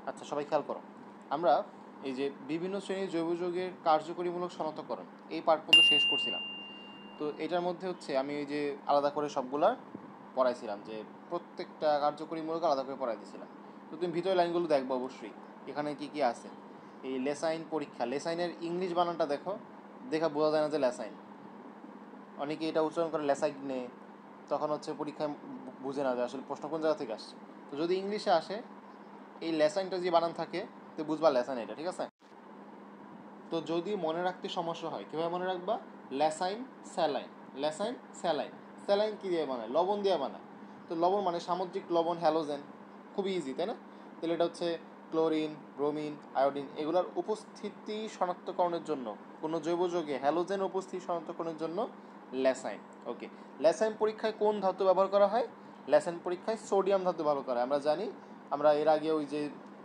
আচ্ছা, সবাই খেয়াল করো। আমরা এই যে বিভিন্ন শ্রেণীর জৈব যৌগের কার্যকরীমূলক শনাক্তকরণ এই পার্ট পর্যন্ত শেষ করছিলাম। তো এটার মধ্যে হচ্ছে আমি এই যে আলাদা করে সবগুলা পড়াইছিলাম, যে প্রত্যেকটা কার্যকরীমূলক আলাদা করে পড়াই দিয়েছিলাম। তো তুমি ভিতরের লাইনগুলো দেখবো অবশ্যই, এখানে কি কি আছে। এই লেসাইন পরীক্ষা, লেসাইনের ইংলিশ বানানটা দেখো, দেখা বোঝা যায় না যে লেসাইন, অনেকে এটা উচ্চারণ করে লেসাইনে, তখন হচ্ছে পরীক্ষায় বুঝে না যে আসলে প্রশ্ন কোন জায়গা থেকে আসছে। তো যদি ইংলিশে আসে এই লেসাইনটা যে বানান থাকে, তো বুঝবা লেসাইন এটা, ঠিক আছে। তো যদি মনে রাখতে সমস্যা হয়, কীভাবে মনে রাখবা? ল্যাসাইন স্যালাইন, ল্যাসাইন স্যালাইন। স্যালাইন কী দিয়ে বানায়? লবণ দিয়ে বানায়। তো লবণ মানে সামুদ্রিক লবণ, হ্যালোজেন, খুবই ইজি তাই না? তাহলে এটা হচ্ছে ক্লোরিন, ব্রোমিন, আয়োডিন, এগুলোর উপস্থিতি শনাক্তকরণের জন্য, কোনো জৈব যৌগে হ্যালোজেন উপস্থিতি শনাক্তকরণের জন্য ল্যাসাইন। ওকে, ল্যাসাইন পরীক্ষায় কোন ধাতু ব্যবহার করা হয়? ল্যাসাইন পরীক্ষায় সোডিয়াম ধাতু ব্যবহার করা হয়। আমরা জানি, আমরা এর আগে ওই যে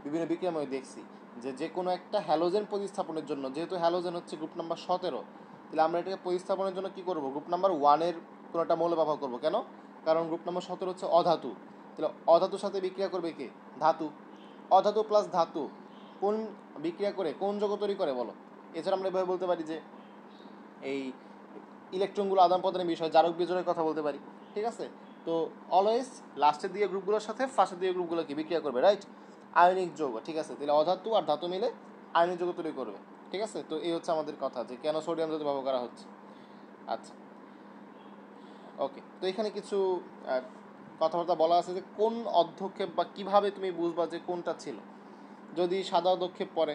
বিভিন্ন বিক্রিয়াময় দেখছি যে যে কোনো একটা হ্যালোজেন প্রতিস্থাপনের জন্য, যেহেতু হ্যালোজেন হচ্ছে গ্রুপ নাম্বার 17, তাহলে আমরা এটাকে প্রতিস্থাপনের জন্য কী করবো? গ্রুপ নাম্বার 1-এর কোনো একটা মৌল ব্যবহার করবো। কেন? কারণ গ্রুপ নাম্বার 17 হচ্ছে অধাতু। তাহলে অধাতুর সাথে বিক্রিয়া করবে কে? ধাতু। অধাতু প্লাস ধাতু কোন বিক্রিয়া করে কোন যৌগ তৈরি করে বলো? এছাড়া আমরা এভাবে বলতে পারি যে এই ইলেকট্রনগুলো আদান প্রদানের বিষয়, জারক বিজয়ের কথা বলতে পারি, ঠিক আছে। তো অলওয়েজ লাস্টের দিকে গ্রুপগুলোর সাথে ফার্স্টের দিকে গ্রুপগুলো কি বিক্রিয়া করবে, রাইট? আয়নিক যৌগ, ঠিক আছে। তাহলে অধাতু আর ধাতু মিলে আয়নিক যৌগ তৈরি করবে, ঠিক আছে। তো এই হচ্ছে আমাদের কথা, যে কেন সোডিয়াম ধাতু ব্যবহার করা হচ্ছে। আচ্ছা, ওকে। তো এখানে কিছু কথাবার্তা বলা আছে যে কোন অধ্যক্ষেপ বা কিভাবে তুমি বুঝবা যে কোনটা ছিল। যদি সাদা অধ্যক্ষেপ পড়ে,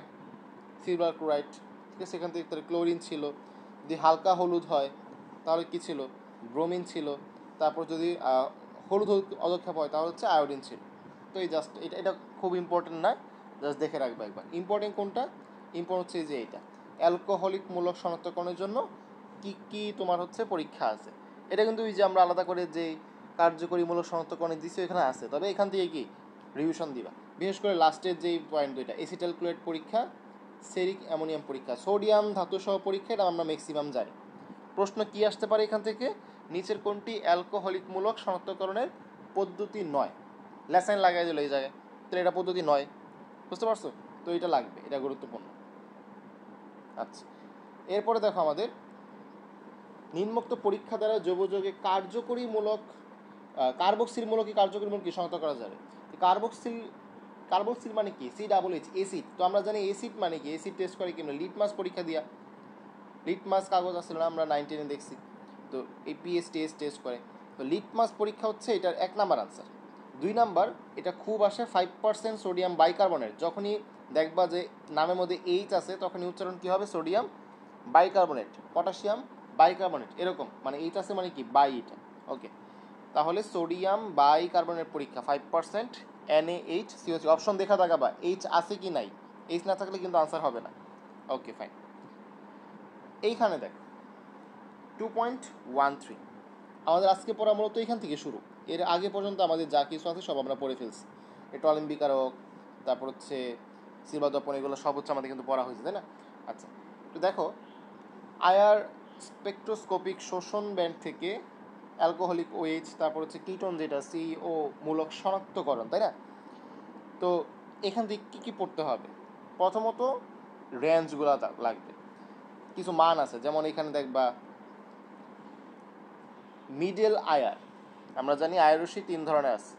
সিলভার ক্লোরাইড, ঠিক আছে, সেখান থেকে ক্লোরিন ছিল। যদি হালকা হলুদ হয় তাহলে কি ছিল? ব্রোমিন ছিল। তারপর যদি হলুদ অদক্ষেপ হয় তাহলে হচ্ছে আয়োডিন ছিল। তো এই জাস্ট এটা এটা খুব ইম্পর্টেন্ট না, জাস্ট দেখে রাখবে একবার। ইম্পর্টেন্ট কোনটা? ইম্পর্টেন্ট হচ্ছে যে এইটা অ্যালকোহলিক মূলক শনাক্তকরণের জন্য কি কি তোমার হচ্ছে পরীক্ষা আছে। এটা কিন্তু ওই যে আমরা আলাদা করে যে কার্যকরীমূলক শনাক্তকরণে দিচ্ছি এখানে আছে, তবে এখান থেকে কি রিভিশন দিবা। বিশেষ করে লাস্টের যেই পয়েন্ট দুইটা, এসিটাইল ক্লোরাইড পরীক্ষা, সেরিক অ্যামোনিয়াম পরীক্ষা, সোডিয়াম ধাতু সহ পরীক্ষা, এটা আমরা ম্যাক্সিমাম জানি। প্রশ্ন কি আসতে পারে এখান থেকে? নিচের কোনটি অ্যালকোহলিক মূলক শনাক্তকরণের পদ্ধতি নয়? ল্যাসাইন লাগাই দিল এই জায়গায়, তাহলে এটা পদ্ধতি নয়, বুঝতে পারছো? তো এটা লাগবে, এটা গুরুত্বপূর্ণ। আচ্ছা, এরপরে দেখো আমাদের নিম্নোক্ত পরীক্ষা দ্বারা জৈব যৌগে কার্যকরীমূলক কার্বক্সিলমূলক কার্যকরীমূলক কি শনাক্ত করা যাবে? কার্বক্সিল, কার্বক্সিল মানে কি? COOH, acid. তো আমরা জানি এসিড মানে কি, এসিড টেস্ট করে কি? লিটমাস পরীক্ষা দিয়া, লিটমাস কাগজ আসলে না, আমরা 9-10 দেখছি। তো এই পিএইচ টেস্ট করে। তো লিটমাস পরীক্ষা হচ্ছে এটার 1 নাম্বার আনসার। 2 নাম্বার, এটা খুব আসে 5% সোডিয়াম বাইকার্বনেট। যখনই দেখবা যে নামের মধ্যে এইচ আছে তখনই উচ্চারণ কী হবে? সোডিয়াম বাইকার্বনেট, পটাশিয়াম বাইকার্বনেট, এরকম। মানে এইচ আছে মানে কি? বাই, এটা ওকে। তাহলে সোডিয়াম বাইকার্বনেট পরীক্ষা 5% NaHCO3। অপশন দেখা থাকাবা এইচ আছে কি নাই, এইচ না থাকলে কিন্তু আনসার হবে না। ওকে, ফাইন। এইখানে দেখ 2.13 আমাদের আজকে পড়া মূলত এখান থেকে শুরু। এর আগে পর্যন্ত আমাদের যা কিছু আছে সব আমরা পড়ে ফেলছি। টলেম বিকারক, তারপর হচ্ছে সিলভার দর্পণ, এগুলো সব হচ্ছে আমাদের কিন্তু পড়া হয়েছে, তাই না? আচ্ছা, তো দেখো আয়ার স্পেকট্রোস্কোপিক শোষণ ব্যান্ড থেকে অ্যালকোহলিক ওএইচ, তারপর হচ্ছে কিটোন যেটা CO মূলক শনাক্তকরণ, তাই না? তো এখান থেকে কী কী পড়তে হবে? প্রথমত রেঞ্জগুলো লাগবে, কিছু মান আছে, যেমন এখানে দেখবা মিডল আয়ার। আমরা জানি আয়ার রশ্মি 3 ধরনের আছে,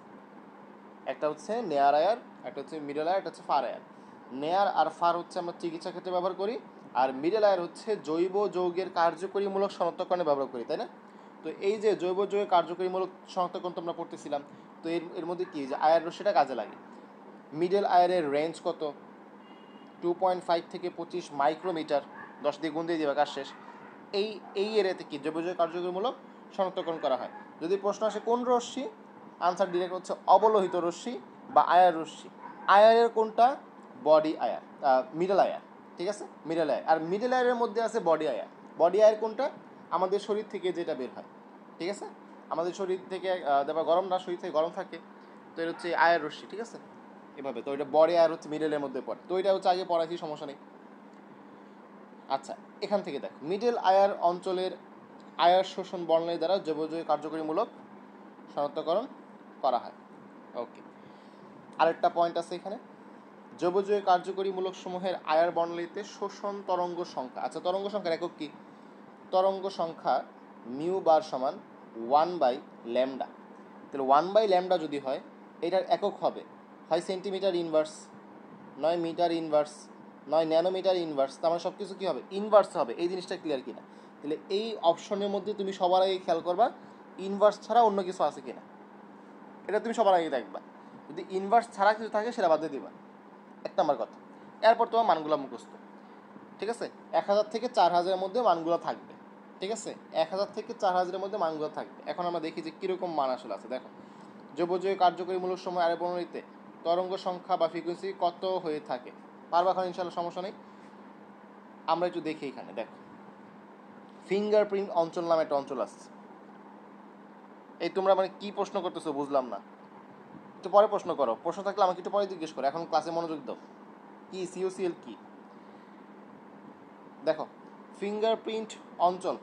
একটা হচ্ছে নেয়ার আয়ার, একটা হচ্ছে মিডল আয়ার, একটা হচ্ছে ফার আয়ার। নেয়ার আর ফার হচ্ছে আমরা চিকিৎসা ক্ষেত্রে ব্যবহার করি, আর মিডল আয়ার হচ্ছে জৈব যৌগের কার্যকরীমূলক শনাক্তকরণে ব্যবহার করি, তাই না? তো এই যে জৈব যৌগের কার্যকরীমূলক শনাক্তকরণ তো আমরা পড়তেছিলাম, তো এর মধ্যে কি যে আয়ার রশ্মিটা কাজে লাগে। মিডল আয়ারের রেঞ্জ কত? 2.5 থেকে 25 মাইক্রোমিটার, 10 দিয়ে গুণ দিয়ে দিবা, কাজ শেষ। এই এরিয়াতে কি জৈব যৌগ কার্যকরীমূলক শনাক্তকরণ করা হয়। যদি প্রশ্ন আসে কোন রশ্মি, আনসার ডিরেক্ট হচ্ছে অবলোহিত রশ্মি বা আয়ার রশ্মি। আয়ারের কোনটা? বডি আয়ার, মিডল আয়ার, ঠিক আছে, মিডল আয়ার। আর মিডল আয়ারের মধ্যে আছে বডি আয়ার। বডি আয়ার কোনটা? আমাদের শরীর থেকে যেটা বের হয়, ঠিক আছে, আমাদের শরীর থেকে দেখবা গরম না, শরীর থেকে গরম থাকে, তো এটা হচ্ছে আয়ার রশ্মি, ঠিক আছে, এভাবে। তো এটা বডি আয়ার হচ্ছে মিডলের মধ্যে পড়ে, তো এটা হচ্ছে আগে পড়াইছি, সমস্যা নেই। আচ্ছা, এখান থেকে দেখ মিডল আয়ার অঞ্চলের আয়ার শোষণ বর্ণালী দ্বারা জৈব যৌগ কার্যকরীমূলক শনাক্তকরণ করা হয়। ওকে, আরেকটা পয়েন্ট আছে এখানে, জৈবজৈব কার্যকরীমূলক সমূহের আয়ার বর্ণালীতে শোষণ তরঙ্গ সংখ্যা। আচ্ছা, তরঙ্গ সংখ্যার একক কি? তরঙ্গ সংখ্যা মিউ বার সমান 1/λ। তাহলে 1/λ যদি হয়, এটার একক হবে হয় সেন্টিমিটার ইনভার্স, নয় মিটার ইনভার্স, নয় ন্যানোমিটার ইনভার্স। তার মানে সব কিছু কী হবে? ইনভার্স হবে। এই জিনিসটা ক্লিয়ার কিনা? তাহলে এই অপশনের মধ্যে তুমি সবার আগে খেয়াল করবা ইনভার্স ছাড়া অন্য কিছু আছে কিনা, এটা তুমি সবার আগে দেখবা। যদি ইনভার্স ছাড়া কিছু থাকে সেটা বাদ দিয়ে দিবা, 1 নম্বর কথা। এরপর তোমার মানগুলো মুখস্থ, ঠিক আছে? 1000 থেকে 4000-এর মধ্যে মানগুলো থাকবে, ঠিক আছে? 1000 থেকে 4000-এর মধ্যে মানগুলো থাকবে। এখন আমরা দেখি যে কীরকম মান আসলে আছে। দেখো, জৈবজৈব কার্যকরীমূলক সময় আরে বর্ণনীতে তরঙ্গ সংখ্যা বা ফ্রিকোয়েন্সি কত হয়ে থাকে? পারবা এখন ইনশাল্লাহ, সমস্যা নেই। আমরা একটু দেখি এখানে। দেখো, ফিঙ্গারপ্রিন্ট অঞ্চল নামে একটা অঞ্চল আসছে। এই তোমরা মানে কি প্রশ্ন করতেছো বুঝলাম না, একটু পরে প্রশ্ন করো। প্রশ্ন থাকলে আমাকে একটু পরে জিজ্ঞেস করো, এখন ক্লাসে মনোযোগ দাও। কি সিওসিএল কি? দেখো, ফিঙ্গারপ্রিন্ট অঞ্চল,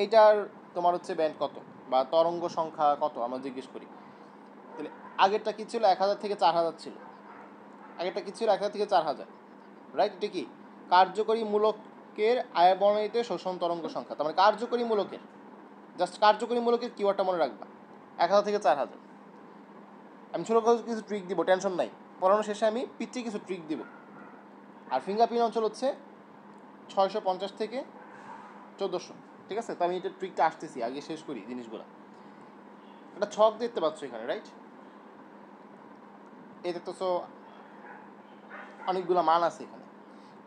এটার তোমার হচ্ছে ব্যান্ড কত বা তরঙ্গ সংখ্যা কত আমরা জিজ্ঞেস করি। তাহলে আগেরটা কি ছিল? 1000 থেকে 4000 ছিল। আগেরটা কি ছিল? 1000 থেকে 4000, রাইট? এটা কি কার্যকরী মূলকের আয়ার বর্ণালীতে শোষণ তরঙ্গ সংখ্যা। তার মানে কার্যকরী মূলকের, জাস্ট কার্যকরী মূলকের কিওয়ার্ডটা মনে রাখবা, 1000 থেকে 4000। আমি ছোটো কিছু ট্রিক দিব, টেনশন নাই, পড়ানো শেষে আমি পিছিয়ে কিছু ট্রিক দিব। আর ফিঙ্গারপ্রিন্ট অঞ্চল হচ্ছে 650 থেকে 1400, ঠিক আছে? তো আমি এটা ট্রিকটা আসতেছি, আগে শেষ করি জিনিসগুলো। একটা ছক দেখতে পাচ্ছ এখানে, রাইট? এই দেখতেছো অনেকগুলো মান আছে এখানে।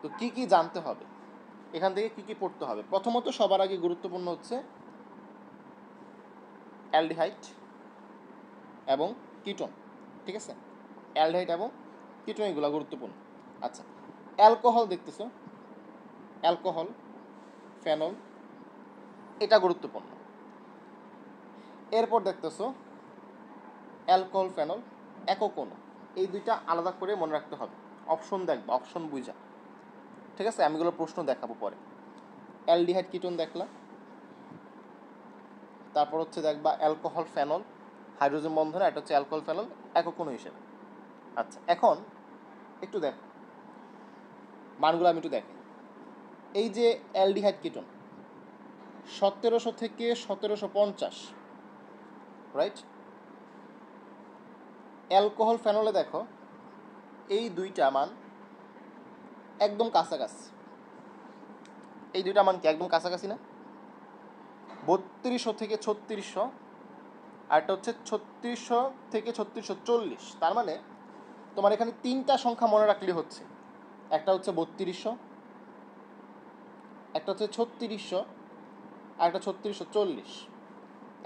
তো কি কি জানতে হবে, এখান থেকে কি কি পড়তে হবে? প্রথমত সবার আগে গুরুত্বপূর্ণ হচ্ছে অ্যালডিহাইড এবং কিটোন, ঠিক আছে? অ্যালডিহাইড এবং কিটোন এগুলো গুরুত্বপূর্ণ। আচ্ছা, অ্যালকোহল দেখতেছো, অ্যালকোহল, ফেনল, এটা গুরুত্বপূর্ণ। এরপর দেখতেছো অ্যালকোহল, ফেনল, একক অণু, এই দুইটা আলাদা করে মনে রাখতে হবে। অপশন দেখবা, অপশন বুঝা, ঠিক আছে? আমি এগুলো প্রশ্ন দেখাবো পরে। অ্যালডিহাইড কিটোন দেখলা, তারপর হচ্ছে দেখবা অ্যালকোহল, ফেনল, হাইড্রোজেন বন্ধনে, এটা হচ্ছে অ্যালকোহল, ফেনল, একক অণু হিসেবে। আচ্ছা, এখন একটু দেখো মানগুলো, আমি একটু দেখি। এই যে অ্যালডিহাইড কিটোন 1700 থেকে 1750, রাইট? অ্যালকোহল, ফেনলে দেখো এই দুইটা মান একদম কাছাকাছি। এই দুইটা মান কি একদম কাছাকাছি না? 3200 থেকে 3600, আর একটা হচ্ছে 3600 থেকে 3640। তার মানে তোমার এখানে 3টা সংখ্যা মনে রাখলে হচ্ছে, একটা হচ্ছে 3200, একটা হচ্ছে 3600, আর একটা 3640।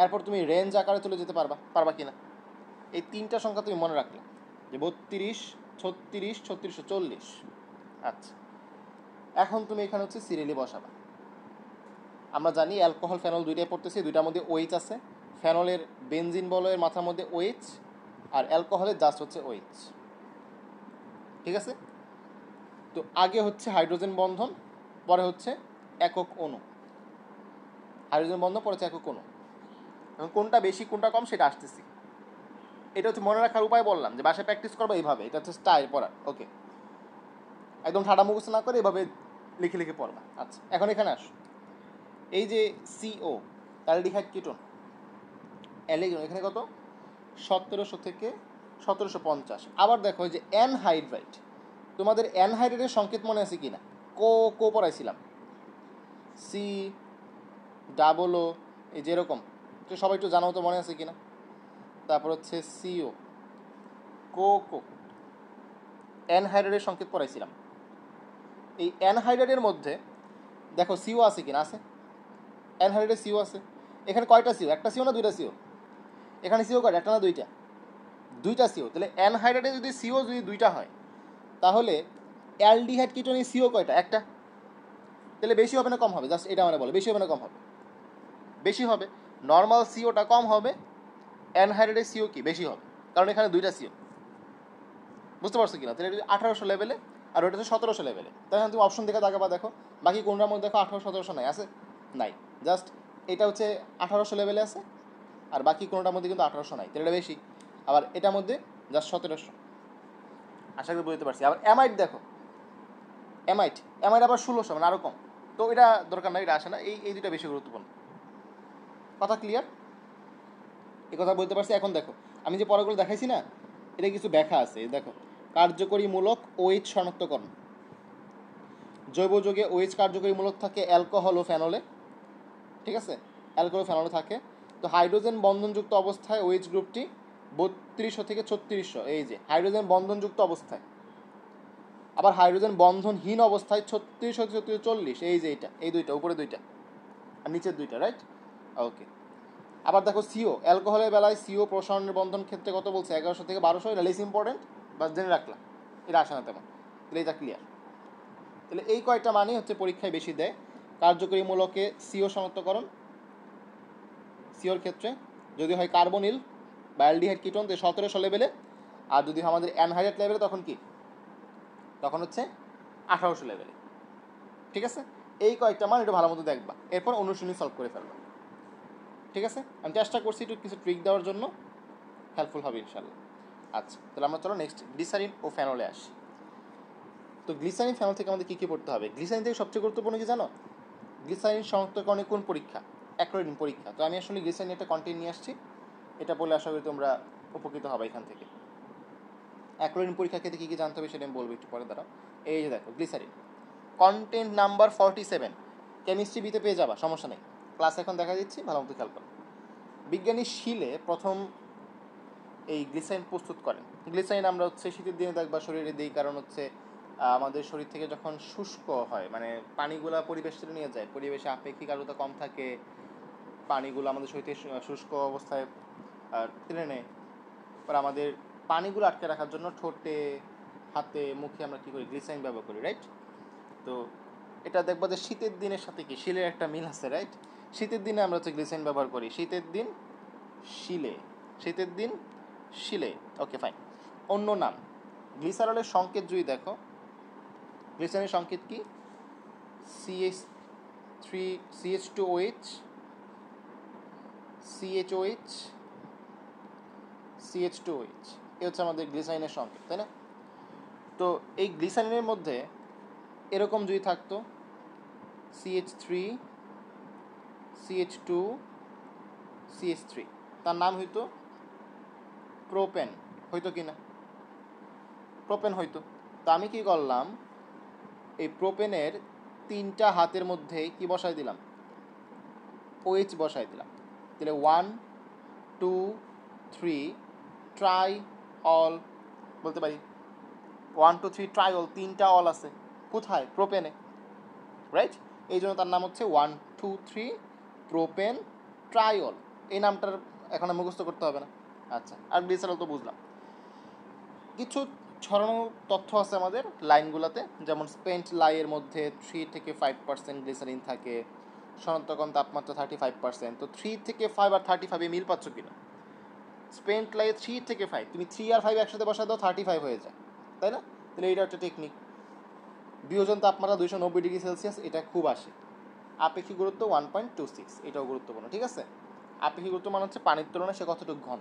এরপর তুমি রেঞ্জ আকারে চলে যেতে পারবা কিনা? এই 3টা সংখ্যা তুমি মনে রাখলে যে 32, 36, 3640। আচ্ছা, এখন তুমি এখানে হচ্ছে সিরিয়ালি বসাবা। আমরা জানি অ্যালকোহল, ফেনল দুইটাই পড়তেছি, দুইটার মধ্যে ওএইচ আছে। ফেনলের বেনজিন বলয়ের মাথার মধ্যে ওএইচ, আর অ্যালকোহলের জাস্ট হচ্ছে ওএইচ, ঠিক আছে? তো আগে হচ্ছে হাইড্রোজেন বন্ধন, পরে হচ্ছে একক অণু। হাইড্রোজেন বন্ধন, পরে হচ্ছে একক অণু। এখন কোনটা বেশি কোনটা কম সেটা আসতেছি। এটা হচ্ছে মনে রাখার উপায় বললাম, যে বাসায় প্র্যাকটিস করবো এইভাবে। এটা হচ্ছে স্টাইল পড়ার, ওকে? একদম ঠাডা মুখস্থ না করে এভাবে লিখে লিখে পড়বা। আচ্ছা, এখন এখানে আস। এই যে সিও, অ্যালডিহাইড কিটোন, এখানে কত? 1700 থেকে 1750। আবার দেখো এই যে অ্যানহাইড্রাইড, তোমাদের অ্যানহাইড্রাইডের সংকেত মনে আছে কি না? কো পড়াইছিলাম, সি ডাবল ও, এই যেরকম, তো সবাই একটু জানাও তো মনে আছে কিনা? তারপর হচ্ছে সিও, কো, অ্যানহাইড্রাইডের সংকেত পড়াইছিলাম। এই অ্যানহাইড্রাইডের মধ্যে দেখো সিও আছে কিনা? আছে, অ্যানহাইড্রাইডের সিও আছে। এখানে কয়টা সিও? একটা সিও না দুইটা সিও? এখানে সিও কয়টা? একটা না দুইটা? দুইটা সিও। তাহলে অ্যানহাইড্রাইডে যদি সিও যদি দুইটা হয়, তাহলে অ্যালডিহাইড কিটোনের সিও কয়টা? একটা। তাহলে বেশি হবে না কম হবে? জাস্ট এটা মানে বলো, বেশি হবে না কম হবে? বেশি হবে। নর্মাল সিওটা কম হবে, অ্যানহাইড্রাইডের সিও কি বেশি হবে, কারণ এখানে দুইটা সিও। বুঝতে পারছো কিনা? তাহলে 1800 লেভেলে, আর ওইটা হচ্ছে 1700 লেভেলে। তাই তুমি অপশন দেখে তাকাবা, দেখো বাকি কোনটার মধ্যে দেখো 1800, 1700 নাই, আছে? নাই, জাস্ট এটা হচ্ছে 1800 লেভেলে আছে, আর বাকি কোনোটার মধ্যে কিন্তু 1800 নাই, তাহলে এটা বেশি। আবার এটার মধ্যে জাস্ট 1700। আশা করি বুঝতে পারছি। আবার অ্যামাইড দেখো, অ্যামাইড অ্যামাইড আবার 1600 মানে আরও কম। তো এটা দরকার নাই, এটা আসে না। এই দুটা বেশি গুরুত্বপূর্ণ। কথা ক্লিয়ার? এই কথা বলতে পারছি। এখন দেখো আমি যে পড়াগুলো দেখাইছি না, এটা কিছু ব্যাখ্যা আছে। দেখো, কার্যকরীমূলক OH শনাক্তকরণ। জৈব যৌগে OH কার্যকরীমূলক থাকে অ্যালকোহল ও ফেনলে, ঠিক আছে, অ্যালকোহল ও ফেনলে থাকে। তো হাইড্রোজেন বন্ধনযুক্ত অবস্থায় OH গ্রুপটি 3200 থেকে 3600, এই যে হাইড্রোজেন বন্ধনযুক্ত অবস্থায়। আবার হাইড্রোজেন বন্ধনহীন অবস্থায় 3600 থেকে 3640, এই যে এইটা, এই দুইটা, উপরে দুইটা আর নিচের দুইটা, রাইট? ওকে। আবার দেখো সিও, অ্যালকোহলের বেলায় সিও প্রসারণের বন্ধন ক্ষেত্রে কত বলছে, 1100 থেকে 1200। এটা লেস ইম্পর্টেন্ট, বাস জেনে রাখলাম, এটা আসে না তেমন। তাহলে এটা ক্লিয়ার। তাহলে এই কয়টা মানেই হচ্ছে পরীক্ষায় বেশি দেয়। কার্যকরীমূলকে সিও শনাক্তকরণ, সিওর ক্ষেত্রে যদি হয় কার্বনিল বা অ্যালডিহাইড কিটোন 1700 লেভেলে, আর যদি আমাদের অ্যানহাইড্রেট লেভেলে তখন কি, তখন হচ্ছে 1800 লেভেলে, ঠিক আছে? এই কয়েকটা মান একটু ভালো মতো দেখবা, এরপর অনুশীলনী সলভ করে ফেলবা, ঠিক আছে? আমি চেষ্টা করছি একটু কিছু ট্রিক দেওয়ার জন্য, হেল্পফুল হবে ইনশাল্লাহ। আচ্ছা, তাহলে আমরা চলো নেক্সট গ্লিসারিন ও ফেনলে আসি। তো গ্লিসারিন ফেনল থেকে আমাদের কী কী পড়তে হবে? গ্লিসারিন থেকে সবচেয়ে গুরুত্বপূর্ণ কি জানো? গ্লিসারিন শনাক্তকরণে কোন পরীক্ষা? অ্যাক্রোলিন পরীক্ষা। তো আমি আসলে গ্লিসারিন একটা কন্টেন্ট নিয়ে আসছি, এটা বলে আশা করি তোমরা উপকৃত হবে এখান থেকে। অ্যাক্রোলিন পরীক্ষার ক্ষেত্রে কী কী জানতে হবে সেটা আমি বলবো একটু পরে, দাঁড়াও। এই যে দেখো গ্লিসারিন, কন্টেন্ট নাম্বার 47, কেমিস্ট্রি বিতে পেয়ে যাবা, সমস্যা নেই। ক্লাস এখন দেখা দিচ্ছি, ভালো মতো খেয়াল করো। বিজ্ঞানী শিলে প্রথম এই গ্লিসারিন প্রস্তুত করেন। গ্লিসারিন আমরা হচ্ছে শীতের দিনে দেখবা শরীরে দিই, কারণ হচ্ছে আমাদের শরীর থেকে যখন শুষ্ক হয়, মানে পানিগুলা পরিবেশ থেকে নিয়ে যায়, পরিবেশে আপেক্ষিক আর্দ্রতা কম থাকে, পানিগুলো আমাদের শরীর থেকে শুষ্ক অবস্থায় টেনে নেয়। পর আমাদের পানিগুলো আটকে রাখার জন্য ঠোঁটে, হাতে, মুখে আমরা কী করি, গ্লিসারিন ব্যবহার করি, রাইট? তো এটা দেখবো যে শীতের দিনের সাথে কি শিলের একটা মিল আছে, রাইট? শীতের দিনে আমরা হচ্ছে গ্লিসারিন ব্যবহার করি, শীতের দিন শিলে, শীতের দিন শিলে, ওকে ফাইন। অন্য নাম গ্লিসারলের সংকেত যদি দেখো, গ্লিসারিনের সংকেত কি? CH3CH2OH CHOH CH2OH, এ হচ্ছে আমাদের গ্লিসারিনের সংকেত, তাই না? তো এই গ্লিসারিনের মধ্যে এরকম যদি থাকতো CH3 CH2 CH3, তার নাম হইতো প্রোপেন, হইতো কি না? প্রোপেন হইতো। তো আমি কি করলাম, এই প্রোপেনের 3টা হাতের মধ্যে কি বসাই দিলাম, OH বসাই দিলাম। তাহলে 1 2 3 ট্রাই অল বলতে পারি। 1 2 3 ট্রাই অল, 3টা অল আছে কোথায়? প্রোপেনে, রাইট? এই জন্য তার নাম হচ্ছে 1 2 3 প্রোপেন ট্রাইঅল। এই নামটার এখন মুখস্থ করতে হবে না। আচ্ছা, আর গ্লিসারল তো বুঝলাম। কিছু ছড়ানো তথ্য আছে আমাদের লাইনগুলোতে, যেমন স্পেন্ট লাইয়ের মধ্যে 3 থেকে 5% গ্লিসারিন থাকে, শনাক্তকরণ তাপমাত্রা 35%। তো 3 থেকে 5 আর 35 মিল পাচ্ছ কিনা? স্পেন্ট লাইয়ে 3 থেকে 5, তুমি 3 আর 5 একসাথে বসা দাও, 35 হয়ে যায়, তাই না? তাহলে এইটা একটা টেকনিক। বিয়োজন তাপমাত্রা 290 ডিগ্রি সেলসিয়াস, এটা খুব আসে। আপেক্ষিক গুরুত্ব 1.26, এটাও গুরুত্বপূর্ণ, ঠিক আছে? আপেক্ষিক গুরুত্ব মানে হচ্ছে পানির তুলনায় সে কতটুকু ঘন।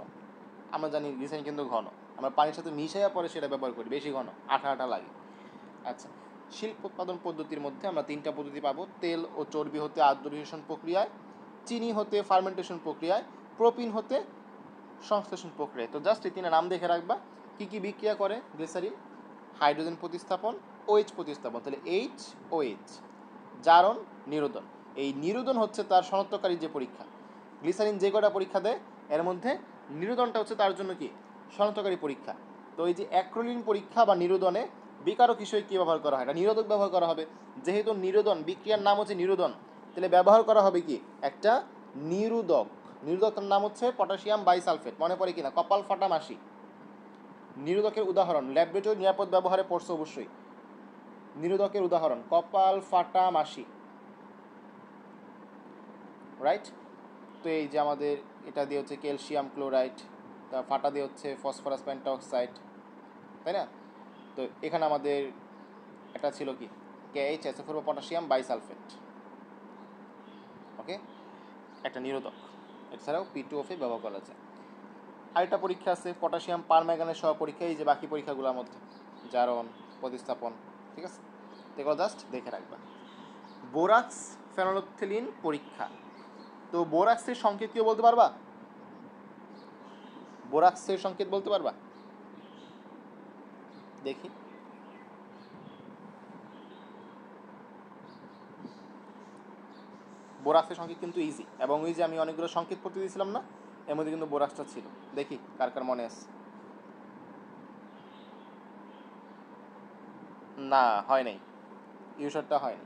আমরা জানি গ্লিসারিন কিন্তু ঘন, আমরা পানির সাথে মিশাইয়া পরে সেটা ব্যবহার করি, বেশি ঘন, আঠা আঠা লাগে। আচ্ছা, শিল্প উৎপাদন পদ্ধতির মধ্যে আমরা 3টা পদ্ধতি পাবো। তেল ও চর্বি হতে আদ্যরিশন প্রক্রিয়ায়, চিনি হতে ফার্মেন্টেশন প্রক্রিয়ায়, প্রোপিন হতে সংশ্লেষণ প্রক্রিয়ায়। তো জাস্ট এই 3টা নাম দেখে রাখবা। কী কী বিক্রিয়া করে গ্লিসারিন? হাইড্রোজেন প্রতিস্থাপন, OH প্রতিস্থাপন। তাহলে HOH, জারণ, নিরোধন। এই নিরোধন হচ্ছে তার শনাক্তকারী যে পরীক্ষা। গ্লিসারিন যে কটা পরীক্ষা দেয় এর মধ্যে নিরোধনটা হচ্ছে তার জন্য কি, শনাক্তকারী পরীক্ষা। তো এই যে অ্যাক্রোলিন পরীক্ষা বা নিরোধনে বিকারক হিসেবে কী ব্যবহার করা হয়? এটা নিরোধক ব্যবহার করা হবে। যেহেতু নিরোধন বিক্রিয়ার নাম হচ্ছে নিরোধন, তাহলে ব্যবহার করা হবে কি, একটা নিরোধক। নিরোধকের নাম হচ্ছে পটাশিয়াম বাইসালফেট, মনে পড়ে কিনা? কপাল ফাটা মাসি। নিরোধকের উদাহরণ ল্যাবরেটরি নিরাপদ ব্যবহারে পড়ছে অবশ্যই। নিরোধকের উদাহরণ কপাল ফাটা মাসি, রাইট? তো এই যে আমাদের এটা দিয়ে হচ্ছে ক্যালসিয়াম ক্লোরাইড, তার ফাটা দিয়ে হচ্ছে ফসফরাস পেন্টাঅক্সাইড, তাই না? তো এখানে আমাদের এটা ছিল কি, KHSO4 পটাশিয়াম বাইসালফেট, ওকে, একটা নিরোধক। এছাড়াও P2O5 ব্যবহার করা যায়। আরেকটা পরীক্ষা আছে পটাশিয়াম পারম্যাঙ্গানেট সহ পরীক্ষা, এই যে বাকি পরীক্ষাগুলোর মধ্যে। জারণ, প্রতিস্থাপন, ঠিক আছে? এগুলো জাস্ট দেখে রাখবা। বোরাক্স ফেনোলফথেলিন পরীক্ষা। তো বোরাক্সের সংকেত কেউ বলতে পারবা? বোরাক্সের সংকেত বলতে পারবা? দেখি। বোরাক্সের সংকেত কিন্তু ইজি, এবং ওই যে আমি অনেকগুলো সংকেত পড়তে দিয়েছিলাম না, এর মধ্যে কিন্তু বোরাক্সটা ছিল। দেখি কার কার মনে আছে। না, হয় নাই, ইউসারটা হয়নি,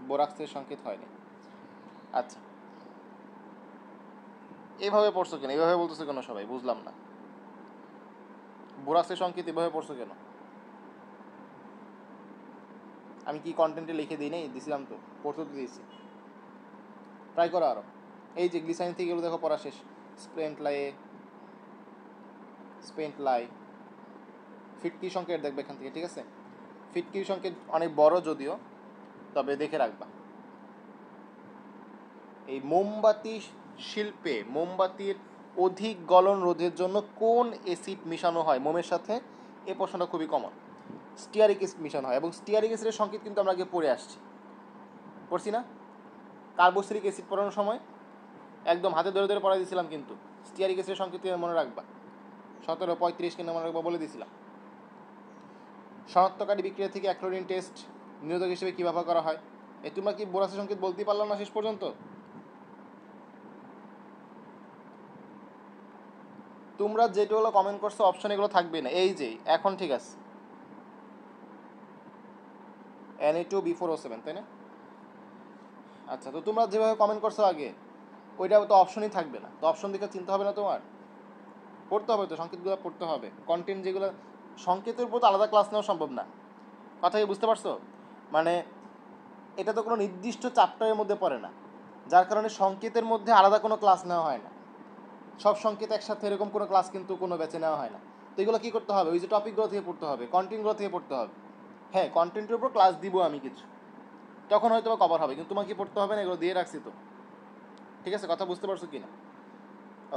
বোরাক্সের সংকেত হয়নি। আচ্ছা, এভাবে পড়ছো কেন? এভাবে বলতেছো কেন সবাই? বুঝলাম না, বোরাক্সের সংকেত এভাবে পড়ছো কেন? আমি কি কন্টেন্টে লিখে দিই নাই? দিছিলাম তো, পড়তে তো দিয়েছি। ট্রাই করো আরও। এই যে গ্লিসাইন থেকে গেলো, দেখো পড়া শেষ। স্পেন্ট লাই ফিটকি সংকেত দেখবে এখান থেকে, ঠিক আছে? ফিটকি সংকেত অনেক বড় যদিও, তবে দেখে রাখবা। এই মোমবাতি শিল্পে মোমবাতির অধিক গলন রোধের জন্য কোন অ্যাসিড মিশানো হয় মোমের সাথে? এই প্রশ্নটা খুবই কমন। স্টিয়ারিক অ্যাসিড মিশানো হয়, এবং স্টিয়ারিক অ্যাসিডের সংকেত কিন্তু আমরা আগে পড়ে আসছি, পড়ছি না? কার্বোক্সিলিক অ্যাসিড পড়ানোর সময় একদম হাতে ধরে ধরে পড়াই দিয়েছিলাম, কিন্তু স্টিয়ারিক অ্যাসিডের সংকেত মনে রাখবা। 1735 কিন্তু মনে রাখবা বলে দিয়েছিলাম। শনাক্তকারী বিক্রিয়া থেকে অ্যাক্লোরিন টেস্ট নিরোধক হিসেবে কী ব্যবহার করা হয়? এই তোমরা কি বোরাক্সের সংকেত বলতেই পারলাম না শেষ পর্যন্ত? তোমরা যেগুলো কমেন্ট করছো অপশন এগুলো থাকবে না। এই যে এখন ঠিক আছে, Na2B4O7, তাই না? আচ্ছা, তো তোমরা যেভাবে কমেন্ট করছো আগে, ওইটা তো অপশনই থাকবে না, তো অপশন দেখে চিন্তা হবে না তোমার? পড়তে হবে তো, সংকেতগুলো পড়তে হবে। কন্টেন্ট যেগুলো, সংকেতের উপর তো আলাদা ক্লাস নেওয়া সম্ভব না। কথা কি বুঝতে পারছো? মানে এটা তো কোনো নির্দিষ্ট চ্যাপ্টারের মধ্যে পড়ে না, যার কারণে সংকেতের মধ্যে আলাদা কোনো ক্লাস নেওয়া হয় না। সব সংকেত একসাথে এরকম কোনো ক্লাস কিন্তু কোনো ব্যাচে নেওয়া হয় না। তো এগুলো কী করতে হবে? ওই যে টপিকগুলো থেকে পড়তে হবে, কন্টেন্টগুলো থেকে পড়তে হবে। হ্যাঁ, কন্টেন্টের উপর ক্লাস দিব আমি কিছু, তখন হয়তো কভার হবে, কিন্তু তোমাকে পড়তে হবে না, এগুলো দিয়ে রাখছি তো। ঠিক আছে, কথা বুঝতে পারছো কি না?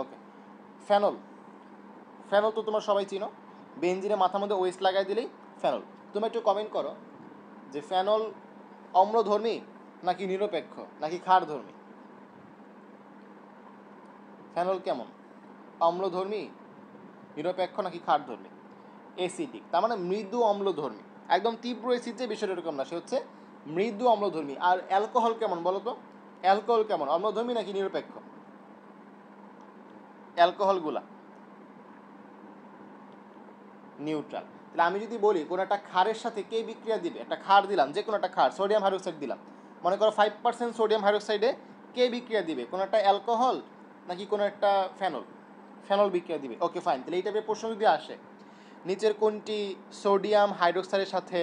ওকে। ফেনল, ফেনল তো তোমার সবাই চিনো, বেঞ্জিনে মাথার মধ্যে ওয়েস্ট লাগাই দিলেই ফেনল। তুমি একটু কমেন্ট করো যে ফেনল অম্লধর্মী নাকি নিরপেক্ষ নাকি ক্ষারধর্মী? ফেনল কেমন? অম্লধর্মী, নিরপেক্ষ নাকি ক্ষারধর্মী? অ্যাসিডিক, তার মানে মৃদু অম্লধর্মী। একদম তীব্র অ্যাসিড যে বিষয়টা এরকম না, সে হচ্ছে মৃদু অম্লধর্মী। আর অ্যালকোহল কেমন বলো তো? অ্যালকোহল কেমন, অম্লধর্মী নাকি নিরপেক্ষ? অ্যালকোহলগুলা নিউট্রাল। তাহলে আমি যদি বলি কোনো একটা ক্ষারের সাথে কে বিক্রিয়া দিবে, একটা ক্ষার দিলাম, যে কোনো একটা ক্ষার, সোডিয়াম হাইড্রোক্সাইড দিলাম, মনে করো 5% সোডিয়াম হাইড্রোক্সাইডে কে বিক্রিয়া দিবে? কোনো একটা অ্যালকোহল নাকি কোনো একটা ফেনল? ফেনল বিক্রিয়া দিবে। ওকে ফাইন, তাহলে এই টাইপের প্রশ্ন যদি আসে, নিচের কোনটি সোডিয়াম হাইড্রোক্সাইডের সাথে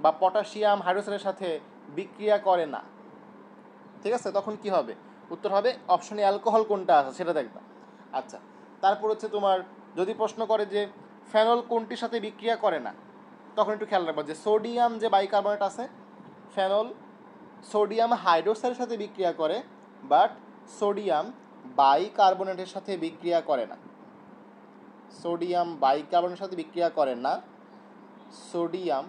বা পটাশিয়াম হাইড্রোক্সাইডের সাথে বিক্রিয়া করে না, ঠিক আছে, তখন কি হবে? উত্তর হবে অপশনে অ্যালকোহল কোনটা আছে সেটা দেখবা। আচ্ছা, তারপর হচ্ছে তোমার যদি প্রশ্ন করে যে ফেনল কোনটির সাথে বিক্রিয়া করে না, তখন একটু খেয়াল রাখবা যে সোডিয়াম যে বাইকার্বনেট আছে, ফেনল সোডিয়াম হাইড্রোক্সাইডের সাথে বিক্রিয়া করে, বাট সোডিয়াম বাইকার্বনেটের সাথে বিক্রিয়া করে না। সোডিয়াম বাইকার্বনেটের সাথে বিক্রিয়া করে না, সোডিয়াম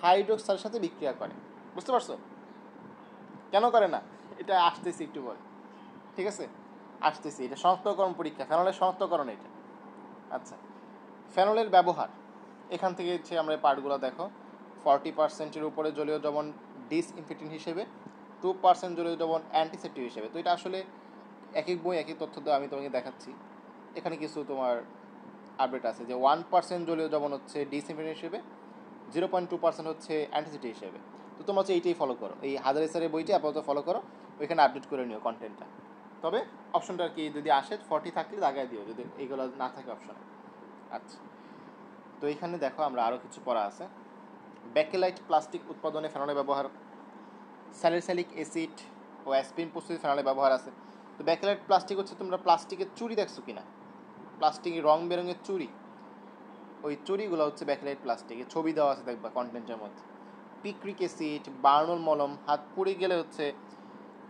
হাইড্রোক্সাইডের সাথে বিক্রিয়া করে। বুঝতে পারছো কেন করে না? এটা আসতেছি একটু পরে, ঠিক আছে, আসতেছি। এটা শনাক্তকরণ পরীক্ষা, ফেনলের শনাক্তকরণ এটা। আচ্ছা, ফেনলের ব্যবহার এখান থেকে হচ্ছে আমরা পার্টগুলো দেখো। 40%-এর উপরে জলীয় দ্রবণ ডিসইনফেক্টেন্ট হিসেবে, 2% জলীয় দ্রবণ অ্যান্টিসেপ্টিক হিসেবে। তো এটা আসলে এক এক বই এক এক তথ্য দেওয়া, আমি তোমাকে দেখাচ্ছি। এখানে কিছু তোমার আপডেট আছে যে 1% জলীয় দ্রবণ হচ্ছে ডিসইনফেক্টেন্ট হিসেবে, 0.2% হচ্ছে অ্যান্টিসেপ্টিক হিসেবে। তো তোমরা হচ্ছে এইটাই ফলো করো, এই হাজার স্যারের বইটা আপাতত ফলো করো, ওইখানে আপডেট করে নিও কন্টেন্টটা। তবে অপশনটা আর কি যদি আসে 40 থাকলে লাগাই দিও, যদি এইগুলো না থাকে অপশনে। আচ্ছা, তো এইখানে দেখো আমরা আরও কিছু পড়া আছে। ব্যাকেলাইট প্লাস্টিক উৎপাদনে ফেনলের ব্যবহার, স্যালিসাইলিক অ্যাসিড ও অ্যাসপিরিন প্রস্তুতি ফেনলের ব্যবহার আছে। তো ব্যাকেলাইট প্লাস্টিক হচ্ছে, তোমরা প্লাস্টিকের চুড়ি দেখছো কিনা? প্লাস্টিকের রং বেরঙের চুড়ি, ওই চুড়িগুলো হচ্ছে ব্যাকেলাইট প্লাস্টিকের ছবি দেওয়া আছে, দেখবা কন্টেন্টের মধ্যে। পিক্রিক অ্যাসিড, বার্নল মলম, হাত পুড়ে গেলে হচ্ছে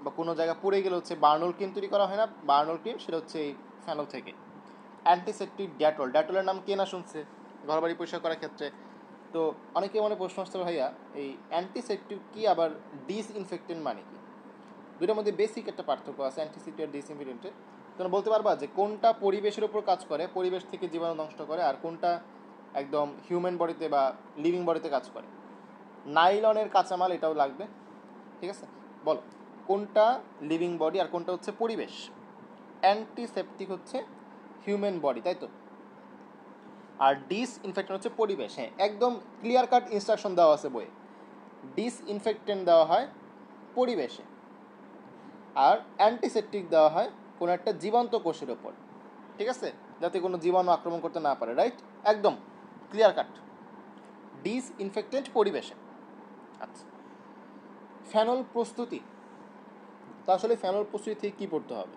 বা কোনো জায়গা পুড়ে গেলে হচ্ছে বার্নল ক্রিম তৈরি করা হয় না, বার্নল ক্রিম সেটা হচ্ছে এই ফেনল থেকে। অ্যান্টিসেপ্টিক ডেটল, ডেটলের নাম কে না শুনছে? ঘর বাড়ি পরিষ্কার করার ক্ষেত্রে। তো অনেকে মনে প্রশ্ন আসতে পারে, ভাইয়া এই অ্যান্টিসেপটিক কি আবার ডিসইনফেক্টেন্ট মানে কি? দুটোর মধ্যে বেসিক একটা পার্থক্য আছে অ্যান্টিসেপটিক আর ডিসইনফেক্টেন্টে। তোমরা বলতে পারবা যে কোনটা পরিবেশের উপর কাজ করে, পরিবেশ থেকে জীবাণু নষ্ট করে, আর কোনটা একদম হিউম্যান বডিতে বা লিভিং বডিতে কাজ করে? নাইলনের কাঁচামাল এটাও লাগবে, ঠিক আছে? বলো কোনটা লিভিং বডি আর কোনটা হচ্ছে পরিবেশ? অ্যান্টিসেপটিক হচ্ছে হিউম্যান বডি, তাই তো? আর ডিসইনফেক্টেন্ট হচ্ছে পরিবেশ। হ্যাঁ, একদম ক্লিয়ার কাট ইনস্ট্রাকশন দেওয়া আছে বইয়ে। ডিসইনফেক্টেন্ট দেওয়া হয় পরিবেশে, আর অ্যান্টিসেপটিক দেওয়া হয় কোনো একটা জীবন্ত কোষের ওপর, ঠিক আছে, যাতে কোনো জীবাণু আক্রমণ করতে না পারে, রাইট? একদম ক্লিয়ার কাট। ডিসইনফেক্টেন্ট পরিবেশে। আচ্ছা, ফেনল প্রস্তুতি। তো আসলে ফেনল প্রস্তুতি থেকে কী পড়তে হবে?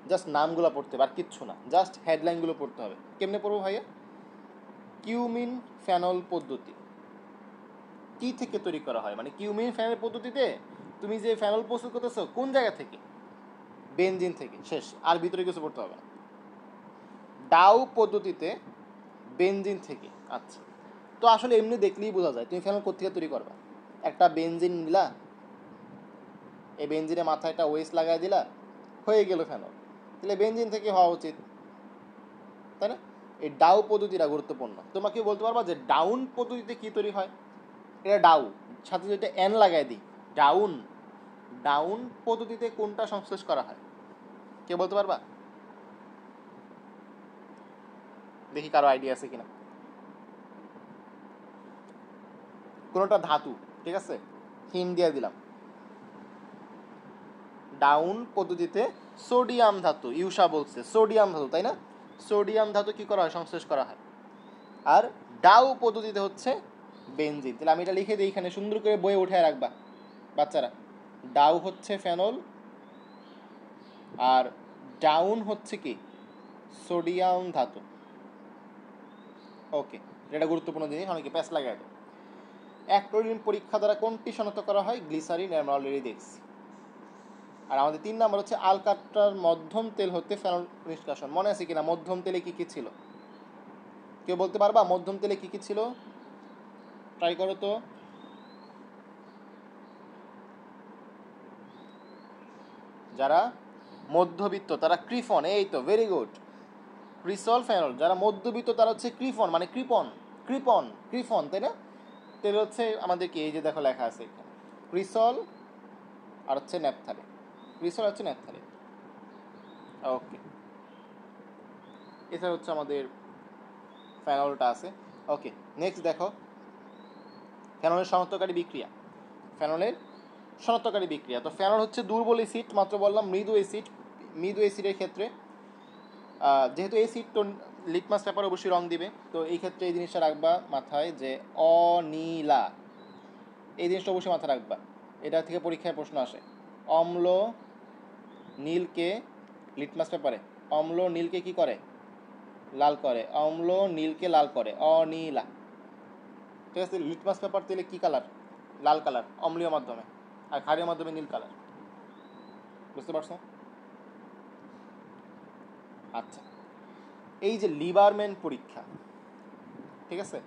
জাস্ট নামগুলো পড়তে হবে আর কিচ্ছু না, জাস্ট হেডলাইনগুলো পড়তে হবে। কেমনে পড়বো ভাইয়া? কিউমিন ফেনল পদ্ধতি কি থেকে তৈরি করা হয়, মানে কিউমিন ফেনল পদ্ধতিতে তুমি যে ফেনল প্রস্তুত করতেছো কোন জায়গা থেকে? বেনজিন থেকে, শেষ। আর ভিতরে কিছু পড়তে হবে না। ডাউ পদ্ধতিতে বেনজিন থেকে। আচ্ছা, তো আসলে এমনি দেখলেই বোঝা যায় তুমি ফেনল কোথেকে তৈরি করবা। একটা বেনজিন নিলা, এই বেনজিনের মাথায় একটা ওয়েস্ট লাগাই দিলা, হয়ে গেল ফেনল। তাহলে বেনজিন থেকে হওয়া উচিত, তাই না? এই ডাউ পদ্ধতিটা গুরুত্বপূর্ণ। তোমাকে বলতে পারবা যে ডাউন পদ্ধতিতে কি তৈরি হয়? এটা ডাউ, সাথে যেটা এন লাগাই দিই, ডাউন। ডাউন পদ্ধতিতে কোনটা সংশ্লেষ করা হয়? কে বলতে পারবা? দেখি কারো আইডিয়া আছে কিনা। কোনোটা ধাতু, ঠিক আছে, হিন্ট দিয়ে দিলাম। ডাউন পদ্ধতিতে সোডিয়াম ধাতু, ইউষা বলছে সোডিয়াম ধাতু, তাই না? সোডিয়াম ধাতু কি করা হয়? সংশ্লেষ করা হয়। আর ডাউ পদ্ধতিতে হচ্ছে বেনজিন। তাহলে আমি এটা লিখে দিই এখানে, সুন্দর করে বইয়ে উঠে রাখবা বাচ্চারা। ডাউ হচ্ছে ফেনল, আর ডাউন হচ্ছে কি? সোডিয়াম ধাতু। ওকে, এটা গুরুত্বপূর্ণ জিনিস, অনেকে প্যাস লাগাই দেয়। অ্যাক্টোরিন পরীক্ষা দ্বারা কোনটি শনাক্ত করা হয়? গ্লিসারিন, আমরা অলরেডি দেখছি। আর আমাদের 3 নাম্বার হচ্ছে আলকাট্রার মধ্যম তেল হতে ফেনল নিষ্কাশন। মনে আছে কিনা মধ্যম তেলে কি কি ছিল? কেউ বলতে পারবা মধ্যম তেলে কি কি ছিল? ট্রাই করো তো। যারা মধ্যবিত্ত তারা ক্রিফন, এই তো ভেরি গুড। ক্রিসল ফেনল। যারা মধ্যবিত্ত তারা হচ্ছে ক্রিফন, মানে কৃপন, কৃপন ক্রিফন, তাই না? তেল হচ্ছে আমাদের কি, এই যে দেখো লেখা আছে এখানে, ক্রিসল আর হচ্ছে ন্যাপথালিন। ক্রিসল হচ্ছে ন্যাপথালিন। ওকে, এটা হচ্ছে আমাদের ফেনলটা আছে। ওকে, নেক্সট দেখো ফেনলের শনাক্তকারী বিক্রিয়া। ফেনলের শনাক্তকারী বিক্রিয়া। তো ফেনল হচ্ছে দুর্বল অ্যাসিড, মাত্র বললাম মৃদু অ্যাসিড। মৃদু অ্যাসিডের ক্ষেত্রে যেহেতু অ্যাসিড তো লিটমাস পেপার অবশ্যই রং দিবে, তো এই ক্ষেত্রে এই জিনিসটা রাখবা মাথায় যে অনীলা, এই জিনিসটা অবশ্যই মাথায় রাখবা। এটা থেকে পরীক্ষায় প্রশ্ন আসে। অম্ল নীলকে লিটমাস পেপারে, অম্ল নীলকে কি করে? লাল করে। অম্ল নীলকে লাল করে, অনীলা, ঠিক আছে? লিটমাস পেপার তেলে কি কালার? লাল কালার, অম্লীয় মাধ্যমে, আর ক্ষারীয় মাধ্যমে নীল কালার। বুঝতে পারছো? আচ্ছা, এই যে লিবারম্যান পরীক্ষা, ঠিক আছে,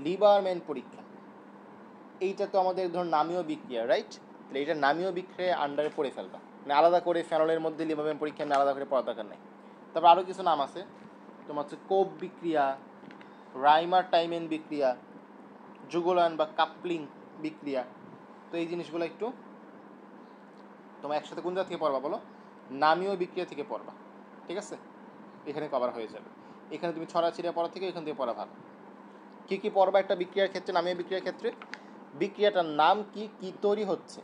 লিবারম্যান পরীক্ষা, এইটা তো আমাদের ধর নামীয় বিক্রিয়া, রাইট? তাহলে এটা নামীয় বিক্রিয়া আন্ডারে পড়ে ফেলবা, মানে আলাদা করে ফেনলের মধ্যে লিবারম্যান পরীক্ষা আমি আলাদা করে পড়ার দরকার নেই। তারপর আরও কিছু নাম আছে, তোমার হচ্ছে কোপ বিক্রিয়া, রাইমার টাইমেন বিক্রিয়া, যুগলায়ন বা কাপলিং বিক্রিয়া। তো এই জিনিসগুলো একটু তোমার একসাথে কোন জায়গা থেকে পড়বা বলো? নামীয় বিক্রিয়া থেকে পড়বা, ঠিক আছে? এখানে কভার হয়ে যাবে। এখানে তুমি ছড়াছিড়া পড়া থেকে এখান থেকে পড়া ভালো। কী কী পড়বা একটা বিক্রিয়ার ক্ষেত্রে, নামীয় বিক্রিয়ার ক্ষেত্রে? বিক্রিয়াটার নাম কি, কি তৈরি হচ্ছে,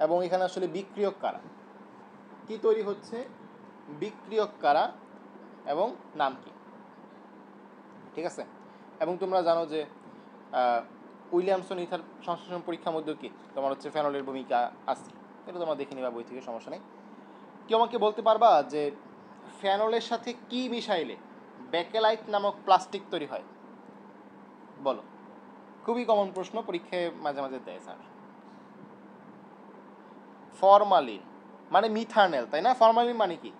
এবং এখানে আসলে বিক্রিয়ক কারা, কি তৈরি হচ্ছে, বিক্রিয়ক কারা, এবং নাম কি, ঠিক আছে? এবং তোমরা জানো যে উইলিয়ামসন ইথার সংশ্লেষণ পরীক্ষার মধ্যে কি তোমার হচ্ছে ফেনলের ভূমিকা আছে, এটা তোমরা দেখে নিবা বই থেকে, সমস্যা নেই। কেউ আমাকে বলতে পারবা যে ফেনলের সাথে কি মিশাইলে ব্যাকেলাইট নামক প্লাস্টিক তৈরি হয়? বলো। খুবই কমন প্রশ্ন, পরীক্ষায় মাঝে মাঝে দেয় স্যার। ফরমালিন মানে মিথানেল, তাই না? ফরমালিন মানে কি?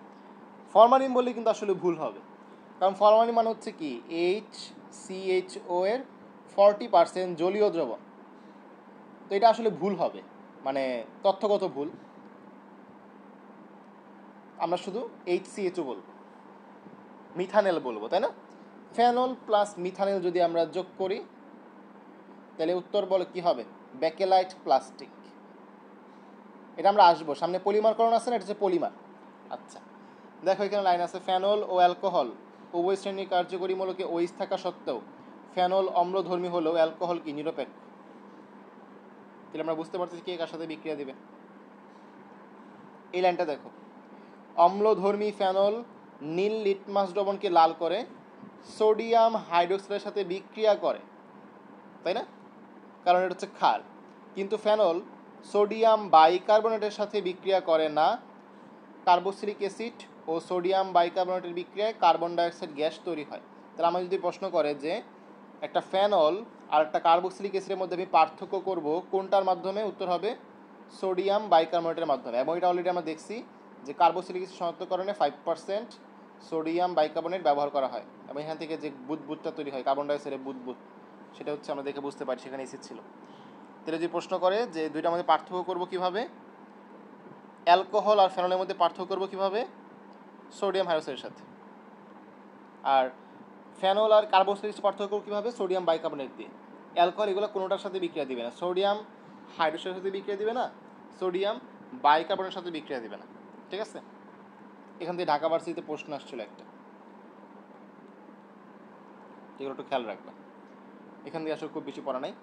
ফরমালিন বললে কিন্তু আসলে ভুল হবে, কারণ ফরমালিন মানে হচ্ছে কি, H CHO এর 40% জলীয় দ্রবণ। তো এটা আসলে ভুল হবে, মানে তথ্যগত ভুল। আমরা শুধু HCHO বলবো, মিথানেল বলবো, তাই না? ফেনল প্লাস মিথানেল যদি আমরা যোগ করি তাহলে উত্তর বলে কি হবে? Bakelite plastic. এটা আমরা আসবো, সামনে পলিমারকরণ আছে না, এটা হচ্ছে পলিমার। আচ্ছা দেখো এখানে লাইন আছে, ফেনল ও অ্যালকোহল উভয় শ্রেণীর কার্যকরী মূলকে ওইস থাকা সত্ত্বেও ফেনল অম্লধর্মী হলেও অ্যালকোহল কি নিরপেক্ষ। তাহলে আমরা বুঝতে পারতেছি কে কার সাথে বিক্রিয়া দিবে। এই লাইনটা দেখো, অম্লধর্মী ফেনল নীল লিটমাস দ্রবণকে লাল করে সোডিয়াম হাইড্রোক্সাইডের সাথে বিক্রিয়া করে, তাই না? কারণ এটা হচ্ছে ক্ষার। কিন্তু ফেনল সোডিয়াম বাইকার্বনেটের সাথে বিক্রিয়া করে না। কার্বক্সিলিক অ্যাসিড ও সোডিয়াম বাইকার্বনেটের বিক্রিয়ায় কার্বন ডাইঅক্সাইড গ্যাস তৈরি হয়। তাহলে আমার যদি প্রশ্ন করে যে একটা ফেনল আর একটা কার্বক্সিলিক অ্যাসিডের মধ্যে আমি পার্থক্য করব কোনটার মাধ্যমে, উত্তর হবে সোডিয়াম বাইকার্বনেটের মাধ্যমে। এবং এটা অলরেডি আমরা দেখছি যে কার্বক্সিলিক অ্যাসিড শনাক্তকরণে 5% সোডিয়াম বাইকার্বনেট ব্যবহার করা হয়, এবং এখান থেকে যে বুদবুদটা তৈরি হয় কার্বন ডাইঅক্সাইডের বুদবুদ, সেটা হচ্ছে আমরা দেখে বুঝতে পারি সেখানে অ্যাসিড ছিল। তাহলে যদি প্রশ্ন করে যে দুইটার মধ্যে পার্থক্য করব কিভাবে, অ্যালকোহল আর ফেনলের মধ্যে পার্থক্য করব কিভাবে, সোডিয়াম হাইড্রোক্সাইডের সাথে। আর ফেনল আর কার্বক্সিলিক পার্থক্য করব কিভাবে, সোডিয়াম বাইকার্বনেট দিয়ে। অ্যালকোহল এগুলো কোনোটার সাথে বিক্রিয়া দিবে না, সোডিয়াম হাইড্রোক্সাইডের সাথে বিক্রিয়া দিবে না, সোডিয়াম বাইকার্বনেটের সাথে বিক্রিয়া দিবে না। ঠিক আছে, এখান থেকে ঢাকা ভার্সিটিতে প্রশ্ন আসছিল একটা, এগুলো একটু খেয়াল রাখবে। এখান থেকে আসলে খুব বেশি পড়া নাই।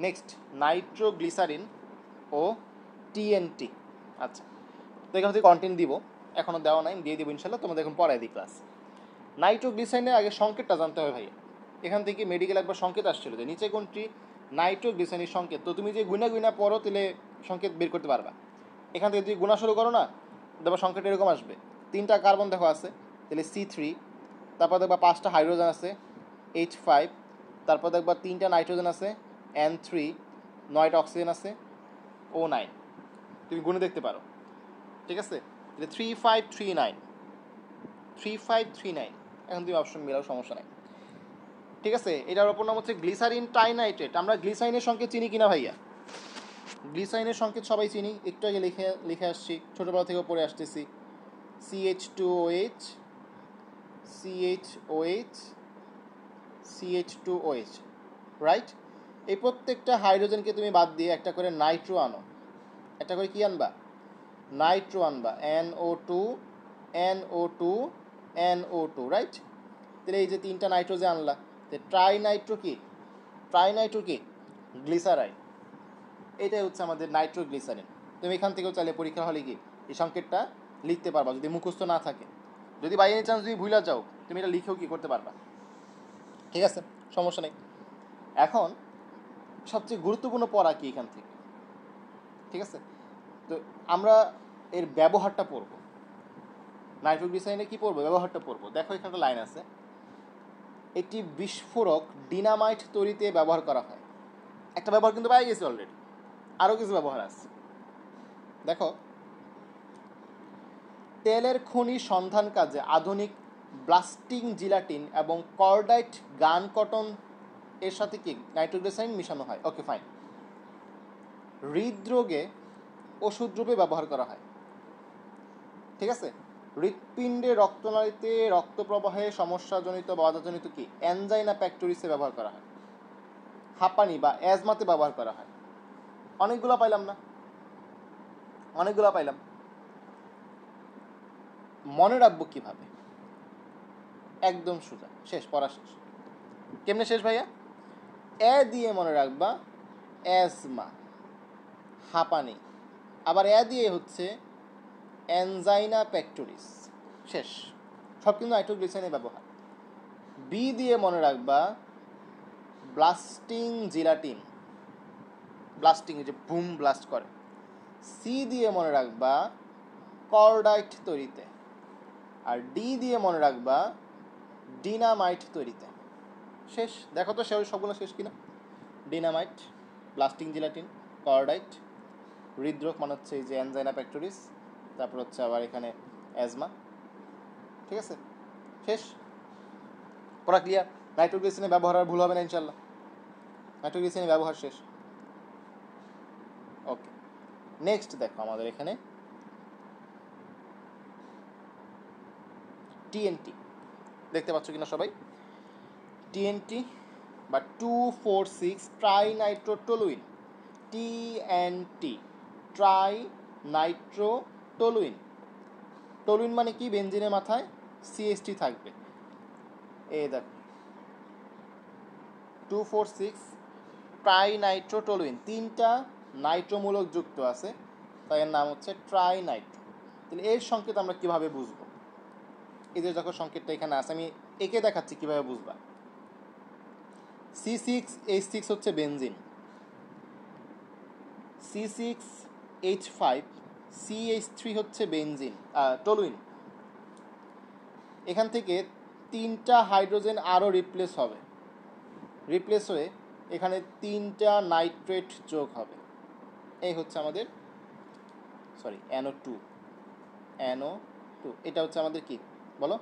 নেক্সট, নাইট্রোগ্লিসারিন ও TNT। আচ্ছা, তো এখান থেকে কন্টেন্ট দিব, এখনও দেওয়া নাই, দিয়ে দিব ইনশাল্লাহ, তোমাদের এখন পড়াই দিই ক্লাস। নাইট্রোগ্লিসারিনের আগে সংকেতটা জানতে হবে ভাইয়া। এখান থেকে মেডিকেল একবার সংকেত আসছিল যে নিচে কোনটি নাইট্রোগ্লিসারিনের সংকেত। তো তুমি যে গুনা পড়ো তাহলে সংকেত বের করতে পারবা। এখান থেকে যদি গুণা শুরু করো না, দেখবা সংকেত এরকম আসবে, 3টা কার্বন দেখো আছে, তাহলে C3, তারপর দেখবা 5টা হাইড্রোজেন আছে H5, তারপর দেখবা 3টা নাইট্রোজেন আছে N3, 9টা অক্সিজেন আছে O9। তুমি গুণে দেখতে পারো। ঠিক আছে, তাহলে 3539, 3539, এখন তুমি অপশন মিলাও, সমস্যা নাই। ঠিক আছে, এটার অপর নাম হচ্ছে গ্লিসারিন টাইনাইট্রেট। আমরা গ্লিসারিনের সংকেত চিনি কিনা ভাইয়া? গ্লিসারিনের সংকেত সবাই চিনি, একটু আগে লিখে আসছি, ছোটোবেলা থেকে পড়ে আসতেছি। CH2OH, CHOH, CH2OH, right? এই প্রত্যেকটা হাইড্রোজেনকে তুমি বাদ দিয়ে একটা করে নাইট্রো আনো, একটা করে কি আনবা, নাইট্রো আনবা, NO2, NO2, NO2, রাইট? তাহলে এই যে 3টা নাইট্রোজেন আনলা, ট্রাইনাইট্রো কি, ট্রাইনাইট্রো কি, গ্লিসারাইড। এটাই হচ্ছে আমাদের নাইট্রোগ্লিসারিন। তুমি এখান থেকেও চাইলে পরীক্ষা হলে কি এই সংকেতটা লিখতে পারবা, যদি মুখস্থ না থাকে। যদি বাই এনি চান্স যদি ভুলে যাও, তুমি এটা লিখেও কি করতে পারবা। ঠিক আছে, সমস্যা নেই। এখন সবচেয়ে গুরুত্বপূর্ণ পড়া কি এখান থেকে, ঠিক আছে? তো আমরা এর ব্যবহারটা পড়বো, নাইট্রোগ্লিসারিনে কি পড়বো, ব্যবহারটা পড়বো। দেখো এখানে একটা লাইন আছে, এটি বিস্ফোরক ডিনামাইট তৈরিতে ব্যবহার করা হয়। একটা ব্যবহার কিন্তু পাই গেছি অলরেডি, আরও কিছু ব্যবহার আছে। দেখো, তেলের খনি সন্ধান কাজে আধুনিক ব্লাস্টিং জিলাটিন এবং কর্ডাইট গান কটন এর সাথে কি নাইট্রোগ্লিসারিন মিশানো হয়। Okay fine. হৃদরোগে ওষুধ রূপে ব্যবহার করা হয়। ঠিক আছে, হৃৎপিণ্ডে রক্তনালীতে রক্ত প্রবাহে সমস্যাজনিত বা বাধাজনিত কি অ্যানজাইনা প্যাক্টোরিসে ব্যবহার করা হয়। হাঁপানি বা অ্যাজমাতে ব্যবহার করা হয়। অনেকগুলো পাইলাম না, অনেকগুলো পাইলাম। মনে রাখবো কিভাবে? একদম সোজা, শেষ, পড়া শেষ। কেমনে শেষ ভাইয়া? এ দিয়ে মনে রাখবা অ্যাজমা, হাঁপানি, আবার এ দিয়ে হচ্ছে অ্যানজাইনা প্যাক্টোরিস, শেষ। সব কিন্তু নাইট্রোগ্লিসারিনের ব্যবহার। বি দিয়ে মনে রাখবা ব্লাস্টিং জিলাটিন, ব্লাস্টিং, যে বুম ব্লাস্ট করে। সি দিয়ে মনে রাখবা কর্ডাইট তৈরিতে। আর ডি দিয়ে মনে রাখবা ডিনামাইট তৈরিতে। শেষ। দেখো তো সবগুলো শেষ কিনা। ডিনামাইট, ব্লাস্টিং জিলাটিন, কর্ডাইট, হৃদরোগ মানে হচ্ছে এই যে অ্যানজাইনা প্যাক্টোরিস, তারপর হচ্ছে আবার এখানে অ্যাজমা। ঠিক আছে, শেষ, পড়া ক্লিয়ার? নাইট্রোগ্লিসারিনের ব্যবহার আর ভুল হবে না ইনশাল্লাহ। নাইট্রোগ্লিসারিনের ব্যবহার শেষ। ওকে, নেক্সট দেখো আমাদের এখানে টিএনটি দেখতে পাচ্ছ কিনা সবাই? টিএনটি বা 2,4,6 ট্রাইনাইট্রোটলুইন, টিএনটি ট্রাইনাইট্রোটলুইন। টলুইন মানে কি? বেনজিনের মাথায় সিএসটি থাকবে। এই দেখো 2,4,6 ট্রাইনাইট্রোটলুইন, 3টা নাইট্রোমূলক যুক্ত আছে, তাই এর নাম হচ্ছে ট্রাইনাইট্রো। তাহলে এর সংকেত আমরা কিভাবে বুঝবো? এই যে দেখো সংকেতটা এখানে আছে, আমি একে দেখাচ্ছি কিভাবে বুঝবা। C6H6 হচ্ছে বেনজিন, C6H5CH3 হচ্ছে বেনজিন টলুইন। এখান থেকে 3টা হাইড্রোজেন আরও রিপ্লেস হবে, রিপ্লেস হয়ে এখানে 3টা নাইট্রেট যোগ হবে। এই হচ্ছে আমাদের NO2। এটা হচ্ছে আমাদের কি বলো?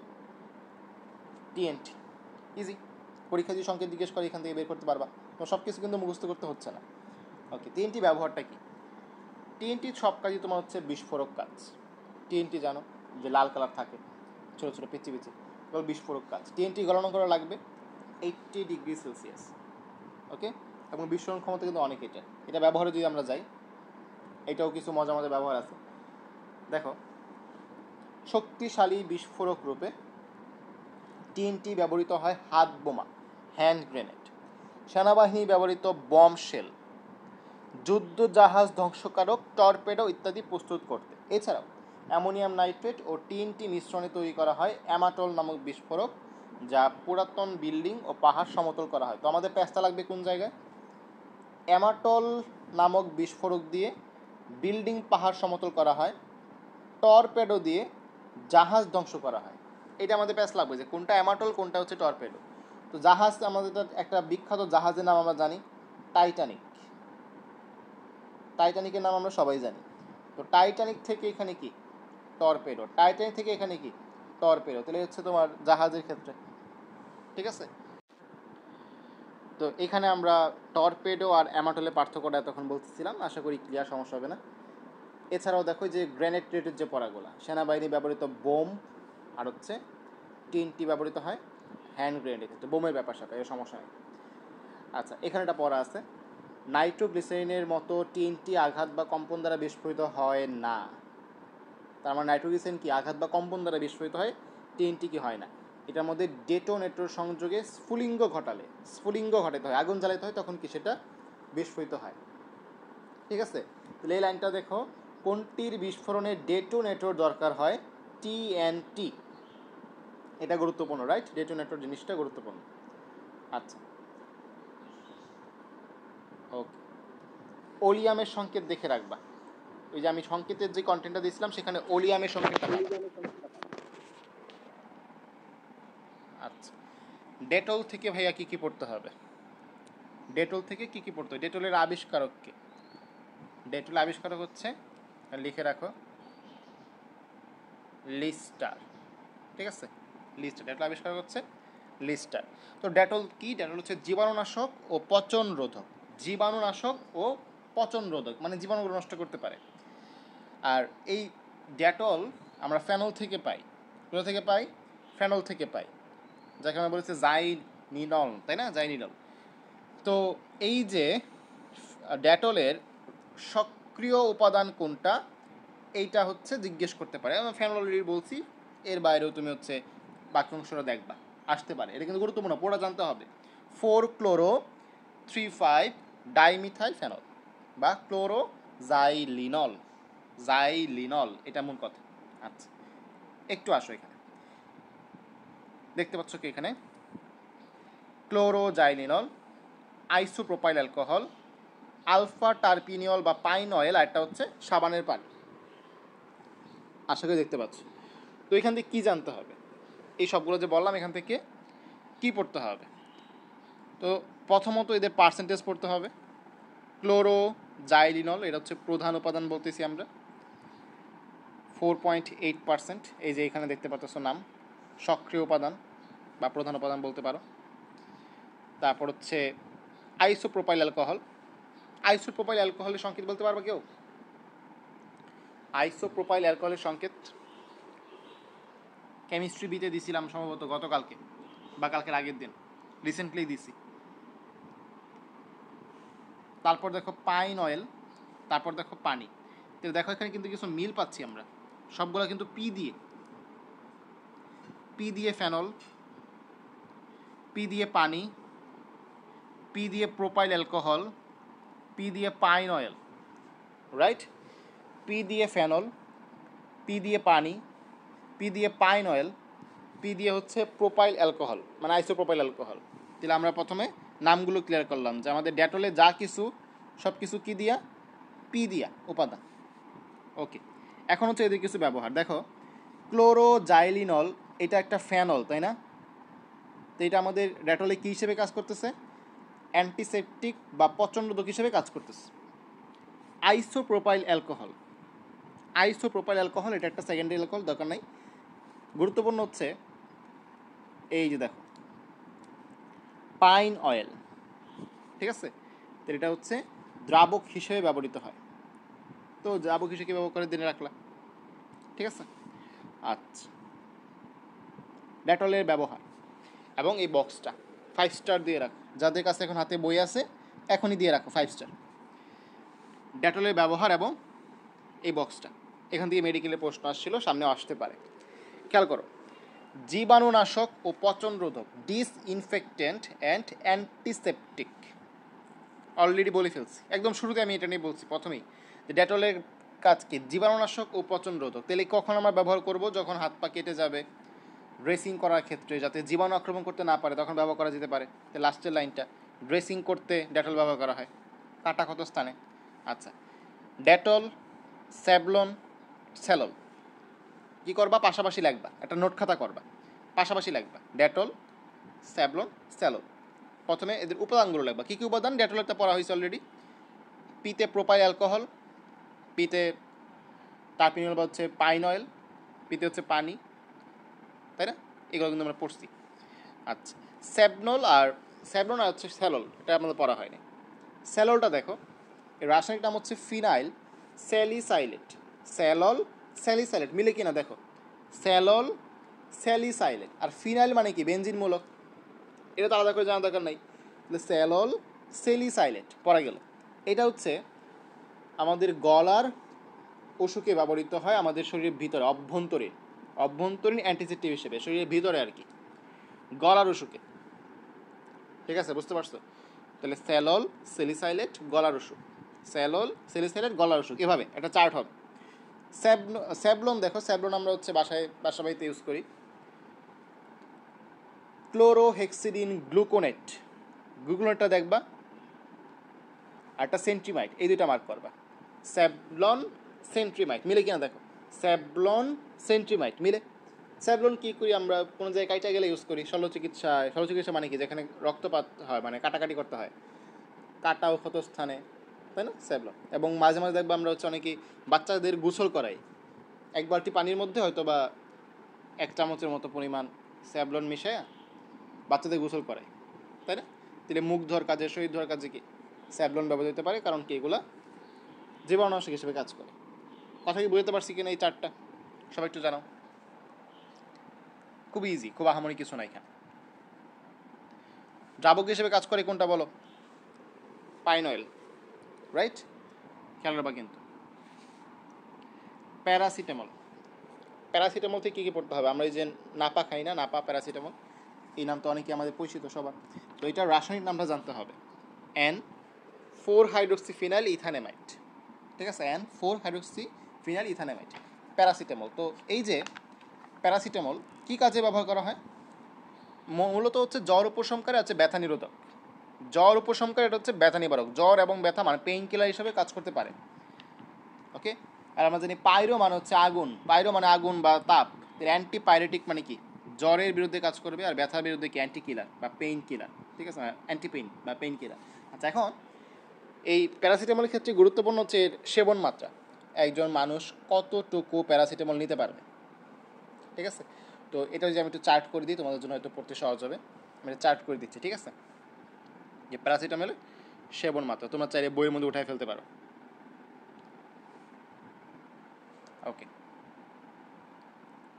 টিএনটি। ইজি, পরীক্ষা যদি সংকেত জিজ্ঞেস করে এখান থেকে বের করতে পারবা। তো সব কিছু কিন্তু মুখস্থ করতে হচ্ছে না। ওকে, টিএনটি ব্যবহারটা কি? টিএনটি সব কাজই তোমার হচ্ছে বিস্ফোরক কাজ। টিএনটি জানো যে লাল কালার থাকে, ছোটো ছোটো পিচি পিচি, এবার বিস্ফোরক কাজ। টিএনটি গণনা করা লাগবে 80 ডিগ্রি সেলসিয়াস। ওকে, এবং বিস্ফোরণ ক্ষমতা কিন্তু অনেক। এটা ব্যবহারে যদি আমরা যাই, এটাও কিছু মজা মজা ব্যবহার আছে। দেখো, শক্তিশালী বিস্ফোরক রূপে টিএনটি ব্যবহৃত হয় হাত বোমা, হ্যান্ড গ্রেনেড, সেনাবাহিনী ব্যবহৃত বম শেল, যুদ্ধ জাহাজ ধ্বংসকারক টর্পেডো ইত্যাদি প্রস্তুত করতে। এছাড়াও অ্যামোনিয়াম নাইট্রেট ও টিএনটি মিশ্রণে তৈরি করা হয় অ্যামাটল নামক বিস্ফোরক, যা পুরাতন বিল্ডিং ও পাহাড় সমতল করা হয়। তো আমাদের প্যাঁচটা লাগবে কোন জায়গায়? অ্যামাটল নামক বিস্ফোরক দিয়ে বিল্ডিং পাহাড় সমতল করা হয়, টর্পেডো দিয়ে জাহাজ ধ্বংস করা হয়। এটা আমাদের প্যাচ লাগবে যে কোনটা অ্যামাটল, কোনটা হচ্ছে টর্পেডো। তো জাহাজ, আমাদের একটা বিখ্যাত জাহাজের নাম আমরা জানি, টাইটানিক। টাইটানিকের নাম আমরা সবাই জানি। তো টাইটানিক থেকে এখানে কি? টর্পেডো। টাইটানিক থেকে এখানে কি? টর্পেডো। তাহলে হচ্ছে তোমার জাহাজের ক্ষেত্রে। ঠিক আছে? তো এখানে আমরা টর্পেডো আর অ্যামাটলের পার্থক্যটা তখন বলতেছিলাম, আশা করি ক্লিয়ার, সমস্যা হবে না। এছাড়াও দেখো যে গ্রেনেড ট্রেটের যে পড়াগুলো, সেনাবাহিনী ব্যবহৃত বোম আর হচ্ছে টিএনটি ব্যবহৃত হয় হ্যান্ড গ্রেনেডের ক্ষেত্রে, বোমের ব্যাপার সাথে এর সমস্যা নেই। আচ্ছা, এখানে একটা পড়া আছে, নাইট্রোগ্লিসারিনের মতো টিএনটি আঘাত বা কম্পন দ্বারা বিস্ফোরিত হয় না। তার মানে নাইট্রোগ্লিসারিন কি আঘাত বা কম্পন দ্বারা বিস্ফোরিত হয়, টিএনটি কি হয় না। এটার মধ্যে ডেটোনেটর সংযোগে স্ফুলিঙ্গ ঘটাতে হয়, আগুন জ্বালাতে হয়, তখন কি সেটা বিস্ফোরিত হয়। ঠিক আছে? তাহলে এই লাইনটা দেখো, কোনটির বিস্ফোরণে ডেটোনেটর দরকার হয়? টিএনটি। এটা গুরুত্বপূর্ণ, রাইট? ডেটোনেটর জিনিসটা গুরুত্বপূর্ণ। আচ্ছা, ওকে, ওলিয়ামের সংকেত দেখে রাখবা। ওই যে আমি সংকেতের যে কন্টেন্টটা দিয়েছিলাম সেখানে ওলিয়ামের সংকেতটা। আচ্ছা, ডেটল থেকে ভাইয়া কি কি পড়তে হবে? ডেটল থেকে কি কি পড়তে হবে? ডেটলের আবিষ্কারক কে? ডেটলের আবিষ্কারক হচ্ছে, লিখে রাখো, লিস্টার। ঠিক আছে, লিস্টার। ডেটল আবিষ্কারক হচ্ছে লিস্টার। তো ডেটল কি? ডেটল হচ্ছে জীবাণুনাশক ও পচন রোধক। জীবাণুনাশক ও পচন রোধক মানে জীবাণুগুলো নষ্ট করতে পারে। আর এই ডেটল আমরা ফেনল থেকে পাই। কোথা থেকে পাই? ফেনল থেকে পাই, যাকে আমরা বলেছি জাইনিডল, তাই না? জাইনিডল। তো এই যে ডেটলের সক্রিয় উপাদান কোনটা, এইটা হচ্ছে জিজ্ঞেস করতে পারে। আমি ফেনল অলরেডি বলছি, এর বাইরেও তুমি হচ্ছে বাকি অংশটা দেখবা, আসতে পারে। এটা কিন্তু গুরুত্বপূর্ণ, পড়া জানতে হবে। 4-ক্লোরো-3,5 ডাইমিথাইল ফেনল বা ক্লোরোজাইলিনল। জাইলিনল, এটা মূল কথা। আচ্ছা, একটু আসো এখানে, দেখতে পাচ্ছ কি এখানে ক্লোরোজাইলিনল, আইসোপ্রোপাইল অ্যালকোহল, আলফা টার্পিনিয়ল বা পাইন অয়েল, আর একটা হচ্ছে সাবানের পানি। আশা করি দেখতে পাচ্ছ। তো এখান থেকে কী জানতে হবে? এই সবগুলো যে বললাম, এখান থেকে কি পড়তে হবে? তো প্রথমত এদের পার্সেন্টেজ পড়তে হবে। ক্লোরোজাইলিনল, এটা হচ্ছে প্রধান উপাদান বলতেছি আমরা, 4.8%। এই যে এখানে দেখতে পাচ্ছ নাম, সক্রিয় উপাদান বা প্রধান উপাদান বলতে পারো। তারপর হচ্ছে আইসোপ্রোপাইল অ্যালকোহল। আইসোপ্রোপাইল অ্যালকোহলের সংকেত বলতে পারবে কেউ? আইসোপ্রোপাইল অ্যালকোহলের সংকেত কেমিস্ট্রি বিতে দিছিলাম সম্ভবত গতকালকে বা কালকের আগের দিন, রিসেন্টলি দিছি। তারপর দেখো পাইন অয়েল, তারপর দেখো পানি। তো দেখো এখানে কিন্তু কিছু মিল পাচ্ছি আমরা, সবগুলো কিন্তু পি দিয়ে ফেনল, পি দিয়ে পানি, পি দিয়ে প্রোপাইল অ্যালকোহল, পি দিয়ে পাইন অয়েল, রাইট? পি দিয়ে ফেনল, পি দিয়ে পানি, পি দিয়ে পাইন অয়েল, পি দিয়ে হচ্ছে প্রোপাইল অ্যালকোহল মানে আইসোপ্রোপাইল অ্যালকোহল। তাহলে আমরা প্রথমে নামগুলো ক্লিয়ার করলাম যে আমাদের ডেটলে যা কিছু সব কিছু কী দিয়া? পি দিয়া উপাদান। ওকে, এখন হচ্ছে এদের কিছু ব্যবহার দেখো। ক্লোরোজাইলিনল এটা একটা ফেনল, তাই না? তো এটা আমাদের ডেটলে কী হিসেবে কাজ করতেছে? অ্যান্টিসেপটিক বা পচনরোধক হিসেবে কাজ করতেছে। আইসোপ্রোপাইল অ্যালকোহল, আইসোপ্রোপাইল অ্যালকোহল এটা একটা সেকেন্ডারি অ্যালকোহল, দরকার নাই। গুরুত্বপূর্ণ হচ্ছে এই যে দেখো পাইন অয়েল, ঠিক আছে? তো এটা হচ্ছে দ্রাবক হিসেবে ব্যবহৃত হয়। তো দ্রাবক হিসেবে ব্যবহার করে দিনে রাখলাম, ঠিক আছে? আচ্ছা, ডেটলের ব্যবহার এবং এই বক্সটা 5 স্টার দিয়ে রাখো। যাদের কাছে এখন হাতে বই আছে এখনই দিয়ে রাখো 5 স্টার। ডেটলের ব্যবহার এবং এই বক্সটা, এখান থেকে মেডিকেলের প্রশ্ন আসছিল, সামনে আসতে পারে। খেয়াল করো, জীবাণুনাশক ও পচনরোধক, ডিসইনফেক্টেন্ট অ্যান্ড অ্যান্টিসেপটিক। অলরেডি বলে ফেলছি, একদম শুরুতে আমি এটা নিয়ে বলছি প্রথমেই যে ডেটলের কাজ কি? জীবাণুনাশক ও পচনরোধক। তাহলে কখন আমরা ব্যবহার করব? যখন হাত পা কেটে যাবে, ড্রেসিং করার ক্ষেত্রে যাতে জীবাণু আক্রমণ করতে না পারে তখন ব্যবহার করা যেতে পারে। তো লাস্টের লাইনটা, ড্রেসিং করতে ডেটল ব্যবহার করা হয় কাটা ক্ষত স্থানে। আচ্ছা, ডেটল, স্যাভলন, স্যালল কী করবা? পাশাপাশি লাগবা, একটা নোট খাতা করবা, পাশাপাশি লাগবা। Dettol, Savlon, স্যালল। প্রথমে এদের উপাদানগুলো লাগবা। কী কী উপাদান? ডেটলটা পড়া হয়েছে অলরেডি। পিতে প্রোপাইল অ্যালকোহল, পিতে টার্পিনল বা হচ্ছে পাইন অয়েল, পিতে হচ্ছে পানি, তাই না? এগুলো কিন্তু আমরা পড়ছি। আচ্ছা, স্যাভলন আর হচ্ছে স্যালল, এটা আমাদের পড়া হয়নি। স্যাললটা দেখো, এর রাসায়নিক নাম হচ্ছে ফিনাইল স্যালিসাইলেট। স্যালল স্যালিসাইলেট মিলে কিনা দেখো, স্যালল স্যালিসাইলেট। আর ফিনাইল মানে কি? বেনজিন মূলক। এটা তো আলাদা করে জানার দরকার নাই। তাহলে স্যালল স্যালিসাইলেট পড়া গেল। এটা হচ্ছে আমাদের গলার অসুখে ব্যবহৃত হয়, আমাদের শরীরের ভিতরে অভ্যন্তরীণ অ্যান্টিসেপটিক হিসেবে, শরীরের ভিতরে আর কি, গলার অসুখে। ঠিক আছে, বুঝতে পারছো? তাহলে স্যালল স্যালিসাইলেট গলার অসুখ, স্যালল স্যালিসাইলেট গলার অসুখ, এভাবে একটা চার্ট হবে। স্যাভলন দেখো, স্যাভলন আমরা হচ্ছে বাসা বাড়িতে ইউজ করি। ক্লোরোহেক্সিডিন গ্লুকোনেট, গ্লুকোনেটটা দেখবা, আরটা সেন্ট্রিমাইট, এই দুইটা মার্ক করবা। স্যাভলন সেন্ট্রিমাইট মিলে কিনা দেখো, স্যাভলন সেন্ট্রিমাইট মিলে। স্যাভলন কী করি আমরা? কোনো জায়গায় কাইটা গেলে ইউজ করি শল্যচিকিৎসায়। শল্যচিকিৎসা মানে কি? যেখানে রক্তপাত হয়, মানে কাটাকাটি করতে হয়, কাটা ও ক্ষত স্থানে, তাই না? স্যাভলন। এবং মাঝে মাঝে দেখবো আমরা হচ্ছে অনেকেই বাচ্চাদের গোসল করাই, এক বালতি পানির মধ্যে হয়তো বা 1 চামচের মতো পরিমাণ স্যাভলন মিশায়া বাচ্চাদের গোসল করায়, তাই না? তাহলে মুখ ধোয়ার কাজে, শরীর ধোয়ার কাজে কি স্যাভলন ব্যবহৃত হতে পারে, কারণ কি এগুলা জীবাণুনাশক হিসেবে কাজ করে। কথা কি বুঝতে পারছি কিনা এই চারটা? সবাই একটু জানাও। খুব ইজি, খুব আহামরি কিছু নাই এখানে। দ্রাবক হিসেবে কাজ করে কোনটা বলো? Pine oil, right? খেয়াল রাখবা কিন্তু। প্যারাসিটামল, প্যারাসিটামল থেকে কী কী পড়তে হবে? আমরা এই যে নাপা খাই না, নাপা প্যারাসিটামল, এই নাম তো অনেকে আমাদের পরিচিত সবার। তো এটার রাসায়নিক নামটা জানতে হবে, N4 হাইড্রোক্সিফিনাইল ইথানেমাইড। ঠিক আছে, N4 হাইড্রোক্সিফিনাইল ইথানেমাইড, প্যারাসিটামল। তো এই যে প্যারাসিটামল কী কাজে ব্যবহার করা হয়? মূলত হচ্ছে জ্বর উপশমকারী, আছে ব্যথা নিরোধক। জ্বর উপশমকারী, এটা হচ্ছে ব্যথা নিবারক। জ্বর এবং ব্যথা মানে পেইন কিলার হিসেবে কাজ করতে পারে। ওকে, আর আমরা জানি পাইরো মানে হচ্ছে আগুন, পাইরো মানে আগুন বা তাপ। অ্যান্টিপাইরেটিক মানে কি? জ্বরের বিরুদ্ধে কাজ করবে, আর ব্যথার বিরুদ্ধে কি? অ্যান্টি কিলার বা পেইন কিলার। ঠিক আছে, অ্যান্টি পেইন বা পেইন কিলার। আচ্ছা, এখন এই প্যারাসিটামলের ক্ষেত্রে গুরুত্বপূর্ণ হচ্ছে এর সেবন মাত্রা। একজন মানুষ কতটুকু প্যারাসিটামল নিতে পারবে? ঠিক আছে, তো এটা যদি আমি একটু চার্ট করে দিই তোমাদের জন্য হয়তো পড়তে সহজ হবে। আমি এটা চার্ট করে দিচ্ছি, ঠিক আছে? যে প্যারাসিটামল সেবন মাত্রা তোমরা চাইলে বইয়ের মধ্যে উঠাই ফেলতে পারো। ওকে,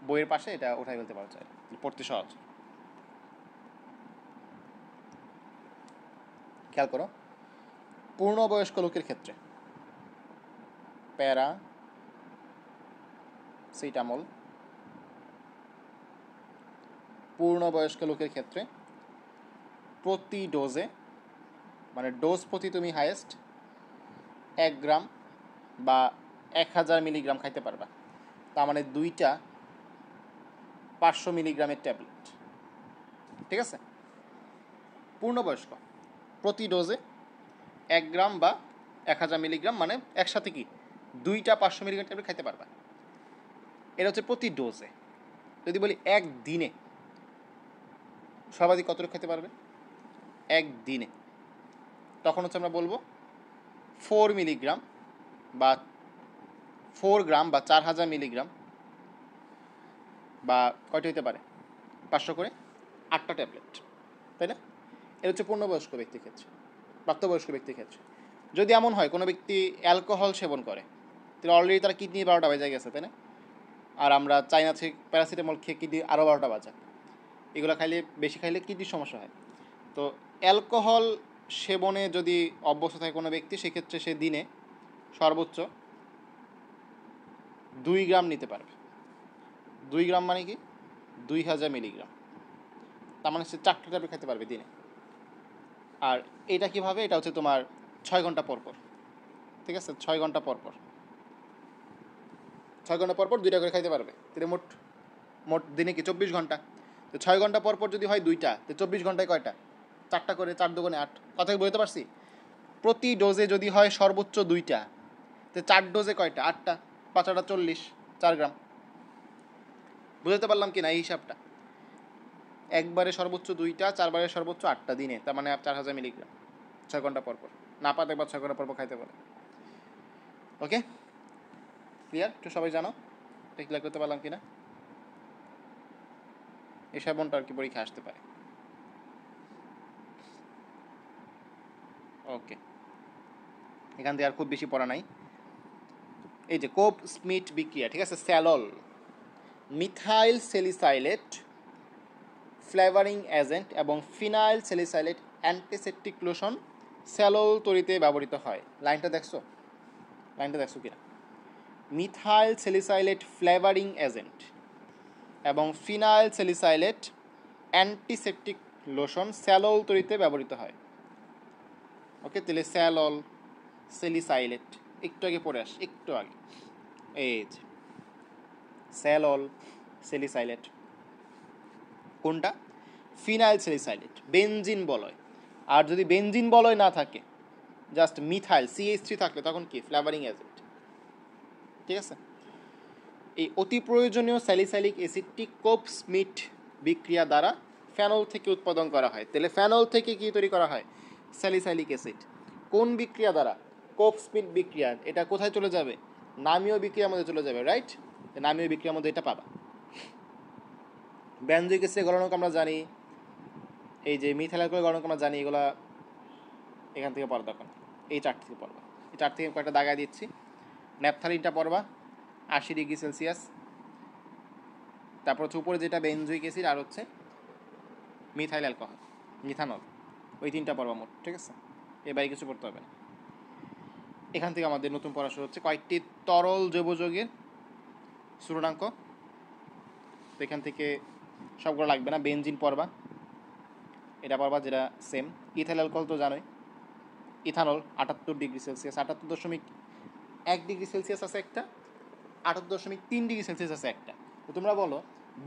বইয়ের পাশে এটা উঠাই ফেলতে পারো, চাইলে পড়তে সহজ। খেয়াল করো, পূর্ণবয়স্ক লোকের ক্ষেত্রে প্যারাসিটামল পূর্ণবয়স্ক লোকের ক্ষেত্রে প্রতি ডোজে, মানে ডোজ প্রতি তুমি হাইয়েস্ট 1 গ্রাম বা 1000 মিলিগ্রাম খাইতে পারবা। তার মানে 2টা 500 মিলিগ্রামের ট্যাবলেট, ঠিক আছে? পূর্ণবয়স্ক প্রতি ডোজে 1 গ্রাম বা 1000 মিলিগ্রাম, মানে একসাথে কি 2টা 500 মিলিগ্রাম ট্যাবলেট খাইতে পারবা। এটা হচ্ছে প্রতি ডোজে। যদি বলি একদিনে সর্বাধিক কতটুকু খেতে পারবে একদিনে, তখন হচ্ছে আমরা বলবো 4 মিলিগ্রাম বা 4 গ্রাম বা 4000 মিলিগ্রাম, বা কয়টা হতে পারে 500 করে 8টা ট্যাবলেট, তাই না? এটা হচ্ছে পূর্ণবয়স্ক ব্যক্তির ক্ষেত্রে। প্রাপ্তবয়স্ক ব্যক্তির ক্ষেত্রে যদি এমন হয় কোনো ব্যক্তি অ্যালকোহল সেবন করে, তাহলে অলরেডি তার কিডনি 12টা বেজে গেছে, তাই না? আর আমরা চাইনা থেকে প্যারাসিটামল খেয়ে কিডনি আরও 12টা বাজা, এগুলো খাইলে বেশি খাইলে কিডনির সমস্যা হয়। তো অ্যালকোহল সেবনে যদি অভ্যস্ত থাকে কোনো ব্যক্তি, সেক্ষেত্রে সে দিনে সর্বোচ্চ 2 গ্রাম নিতে পারবে। 2 গ্রাম মানে কি 2000 মিলিগ্রাম, তার মানে সে 4টা ট্যাবলেট খেতে পারবে দিনে। আর এটা কীভাবে, এটা হচ্ছে তোমার 6 ঘন্টা পর পর, ঠিক আছে? 6 ঘন্টা পর পর 6 ঘন্টা পর পর 2টা করে খাইতে পারবে। তাহলে মোট দিনে কি 24 ঘন্টা। তো 6 ঘন্টা পর পর যদি হয় 2টা, তো 24 ঘন্টায় কয়টা? 4টা করে, 4 দুগুণে 8। কথা বলতে পারছি? প্রতি ডোজে যদি হয় সর্বোচ্চ 2টা, তো 4 ডোজে কয়টা? 8টা, 5টা 40, 4 গ্রাম। বুঝতে পারলাম কি না এই হিসাবটা? একবারে সর্বোচ্চ 2টা, 4বারে সর্বোচ্চ 8টা দিনে, তার মানে 4000 মিলিগ্রাম 6 ঘন্টা পর পর। না পাতে একবার 6 ঘন্টা পর পর খাইতে পারে। ওকে, ক্লিয়ার? একটু সবাই জানো এটা ক্লিয়ার করতে পারলাম কিনা? এই সেবনটা আর কি পরীক্ষা আসতে পারে। ওকে, এখান থেকে আর খুব বেশি পড়া নাই। এই যে কোপ স্মিথ বিক্রিয়া, ঠিক আছে? স্যালল, মিথাইল স্যালিসাইলেট ফ্লেভারিং এজেন্ট এবং ফিনাইল স্যালিসাইলেট অ্যান্টিসেপটিক লোশন স্যালল তৈরিতে ব্যবহৃত হয়। লাইনটা দেখছো কিনা? মিথাইল স্যালিসাইলেট ফ্লেভারিং এজেন্ট এবং ফিনাইল স্যালিসাইলেট অ্যান্টিসেপটিক লোশন স্যালল তৈরিতে ব্যবহৃত হয়। ওকে, তাহলে স্যালল, স্যালিসাইলেট একটু আগে পড়ে আস, একটু আগে। এই যে স্যালল, স্যালিসাইলেট, কোনটা? ফিনাইল স্যালিসাইলেট, বেনজিন বলয়। আর যদি বেনজিন বলয় না থাকে, জাস্ট মিথাইল CH3 থাকলে তখন কি? ফ্লেভারিং এজেন্ট, ঠিক আছে? এই অতি প্রয়োজনীয় স্যালিসাইলিক অ্যাসিডটি কোপ স্মিথ বিক্রিয়া দ্বারা ফেনল থেকে উৎপাদন করা হয়। তাহলে ফেনল থেকে কি তৈরি করা হয়? Salicylic acid. কোন বিক্রিয়া দ্বারা? কোপ স্মিথ বিক্রিয়া। এটা কোথায় চলে যাবে? নামীয় বিক্রিয়ার মধ্যে চলে যাবে, রাইট? নামীয় বিক্রিয়ার মধ্যে এটা পাবা। বেনজোইক অ্যাসিডের গলনাঙ্ক আমরা জানি, এই যে মিথাইল অ্যালকোহলের গলনাঙ্ক আমরা জানি, এগুলা এখান থেকে পড়া দরকার। এই 4 থেকে পড়বা। এই 4 থেকে কয়েকটা দাগায় দিচ্ছি। ন্যাপথালিনটা পড়বা 80 ডিগ্রি সেলসিয়াস। তারপর হচ্ছে উপরে যেটা বেনজোইক অ্যাসিড, আর হচ্ছে মিথাইল অ্যালকোহল, মিথানল, ওই 3টা পড়বা মোট, ঠিক আছে? এর বাইরে কিছু পড়তে হবে না। এখান থেকে আমাদের নতুন পড়া শুরু হচ্ছে কয়েকটি তরল জৈব যৌগের শ্রেণাঙ্ক। তো এখান থেকে সবগুলো লাগবে না। বেনজিন পড়বা, এটা পড়বা যেটা সেম। ইথাইল অ্যালকোহল তো জানোই, ethanol 78 degree Celsius, 78.1 degree Celsius আছে একটা, 78.3 ডিগ্রি সেলসিয়াস আছে একটা। তো তোমরা বলো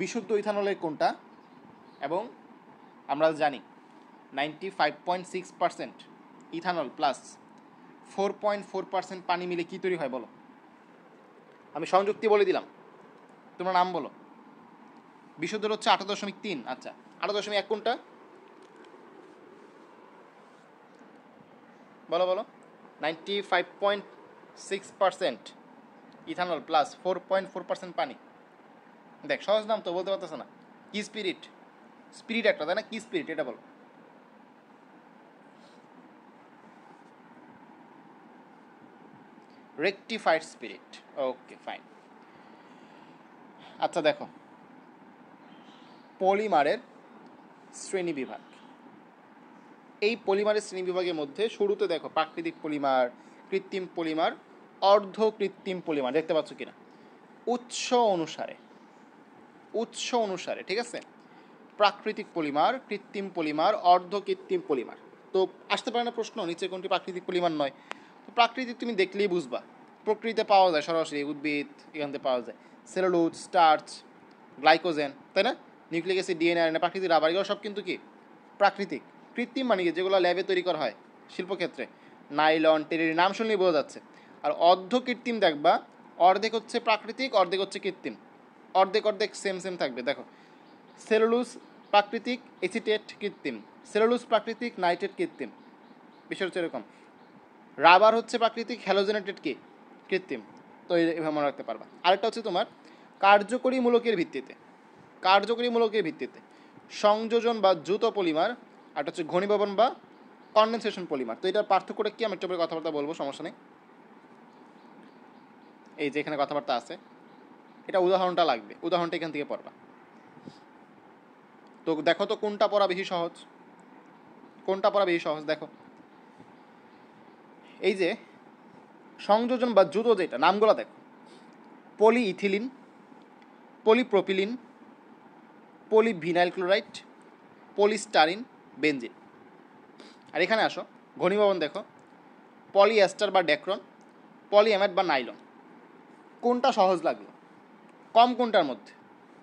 বিশুদ্ধ ইথানলের কোনটা? এবং আমরা জানি 95.6% ইথানল প্লাস 4.4% পানি মিলে কী তৈরি হয় বলো? আমি সংযুক্তি বলে দিলাম, তোমরা নাম বলো। বিশুদ্ধর হচ্ছে 8.3। আচ্ছা, 8.1 কোনটা? বলো 95.6% ইথানল প্লাস 4.4% পানি। দেখ সহজ নাম তো, বলতে পারতেছে না। কি স্পিরিট একটা, তাই না? কি স্পিরিট এটা বলো। Rectified spirit. Okay fine. আচ্ছা দেখো, পলিমারের শ্রেণীবিভাগ। এই পলিমারের শ্রেণীবিভাগের মধ্যে শুরুতে দেখো প্রাকৃতিক পলিমার, কৃত্রিম পলিমার, অর্ধ কৃত্রিম পলিমার, দেখতে পাচ্ছ কিনা? উৎস অনুসারে, ঠিক আছে? প্রাকৃতিক পলিমার, কৃত্রিম পলিমার, অর্ধ কৃত্রিম পলিমার। তো আসতে পারে না প্রশ্ন, নিচে কোনটি প্রাকৃতিক পলিমার নয়? তো প্রাকৃতিক তুমি দেখলেই বুঝবা, প্রকৃতিতে পাওয়া যায় সরাসরি, উদ্ভিদ এখান থেকে পাওয়া যায়, সেলুলোজ, স্টার্চ, গ্লাইকোজেন, তাই না? নিউক্লিক অ্যাসিড, ডিএনএ, আরএনএ, প্রাকৃতিক রাবার, এগুলো সব কিন্তু কি প্রাকৃতিক। কৃত্রিম মানে কি, যেগুলো ল্যাবে তৈরি করা হয় শিল্পক্ষেত্রে, নাইলন, টেরির, নাম শুনলেই বোঝা যাচ্ছে। আর অর্ধ কৃত্রিম দেখবা, অর্ধেক হচ্ছে প্রাকৃতিক, অর্ধেক হচ্ছে কৃত্রিম, অর্ধেক সেম থাকবে। দেখো, সেলুলোজ প্রাকৃতিক, এসিটেট কৃত্রিম, সেলুলোজ প্রাকৃতিক, নাইট্রেট কৃত্রিম, বিষয় হচ্ছে এরকম। রাবার হচ্ছে প্রাকৃতিক, হ্যালোজেনেটেড কি কৃত্রিম। তো এইভাবে মনে রাখতে পারবা। আরেকটা হচ্ছে তোমার কার্যকরীমূলকের ভিত্তিতে সংযোজন বা দ্রুত পলিমার, আর হচ্ছে ঘনীভবন বা কনডেনসেশন পলিমার। তো এটার পার্থক্যটা কি আমি একটু কথাবার্তা বলবো, সমস্যা নেই। এই যে এখানে কথাবার্তা আছে, এটা উদাহরণটা লাগবে, উদাহরণটা এখান থেকে পড়বা। তো দেখো তো কোনটা পড়া বেশি সহজ, দেখো এই যে সংযোজন বা দ্রুত, যেটা নামগুলো দেখো, polyethylene, polypropylene, polyvinyl chloride, polystyrene, benzene. আর এখানে আসো, ঘনীভবন দেখো, পলিএস্টার বা ডেক্রন, পলিঅ্যামাইড বা নাইলন। কোনটা সহজ লাগলো? কম কোনটার মধ্যে?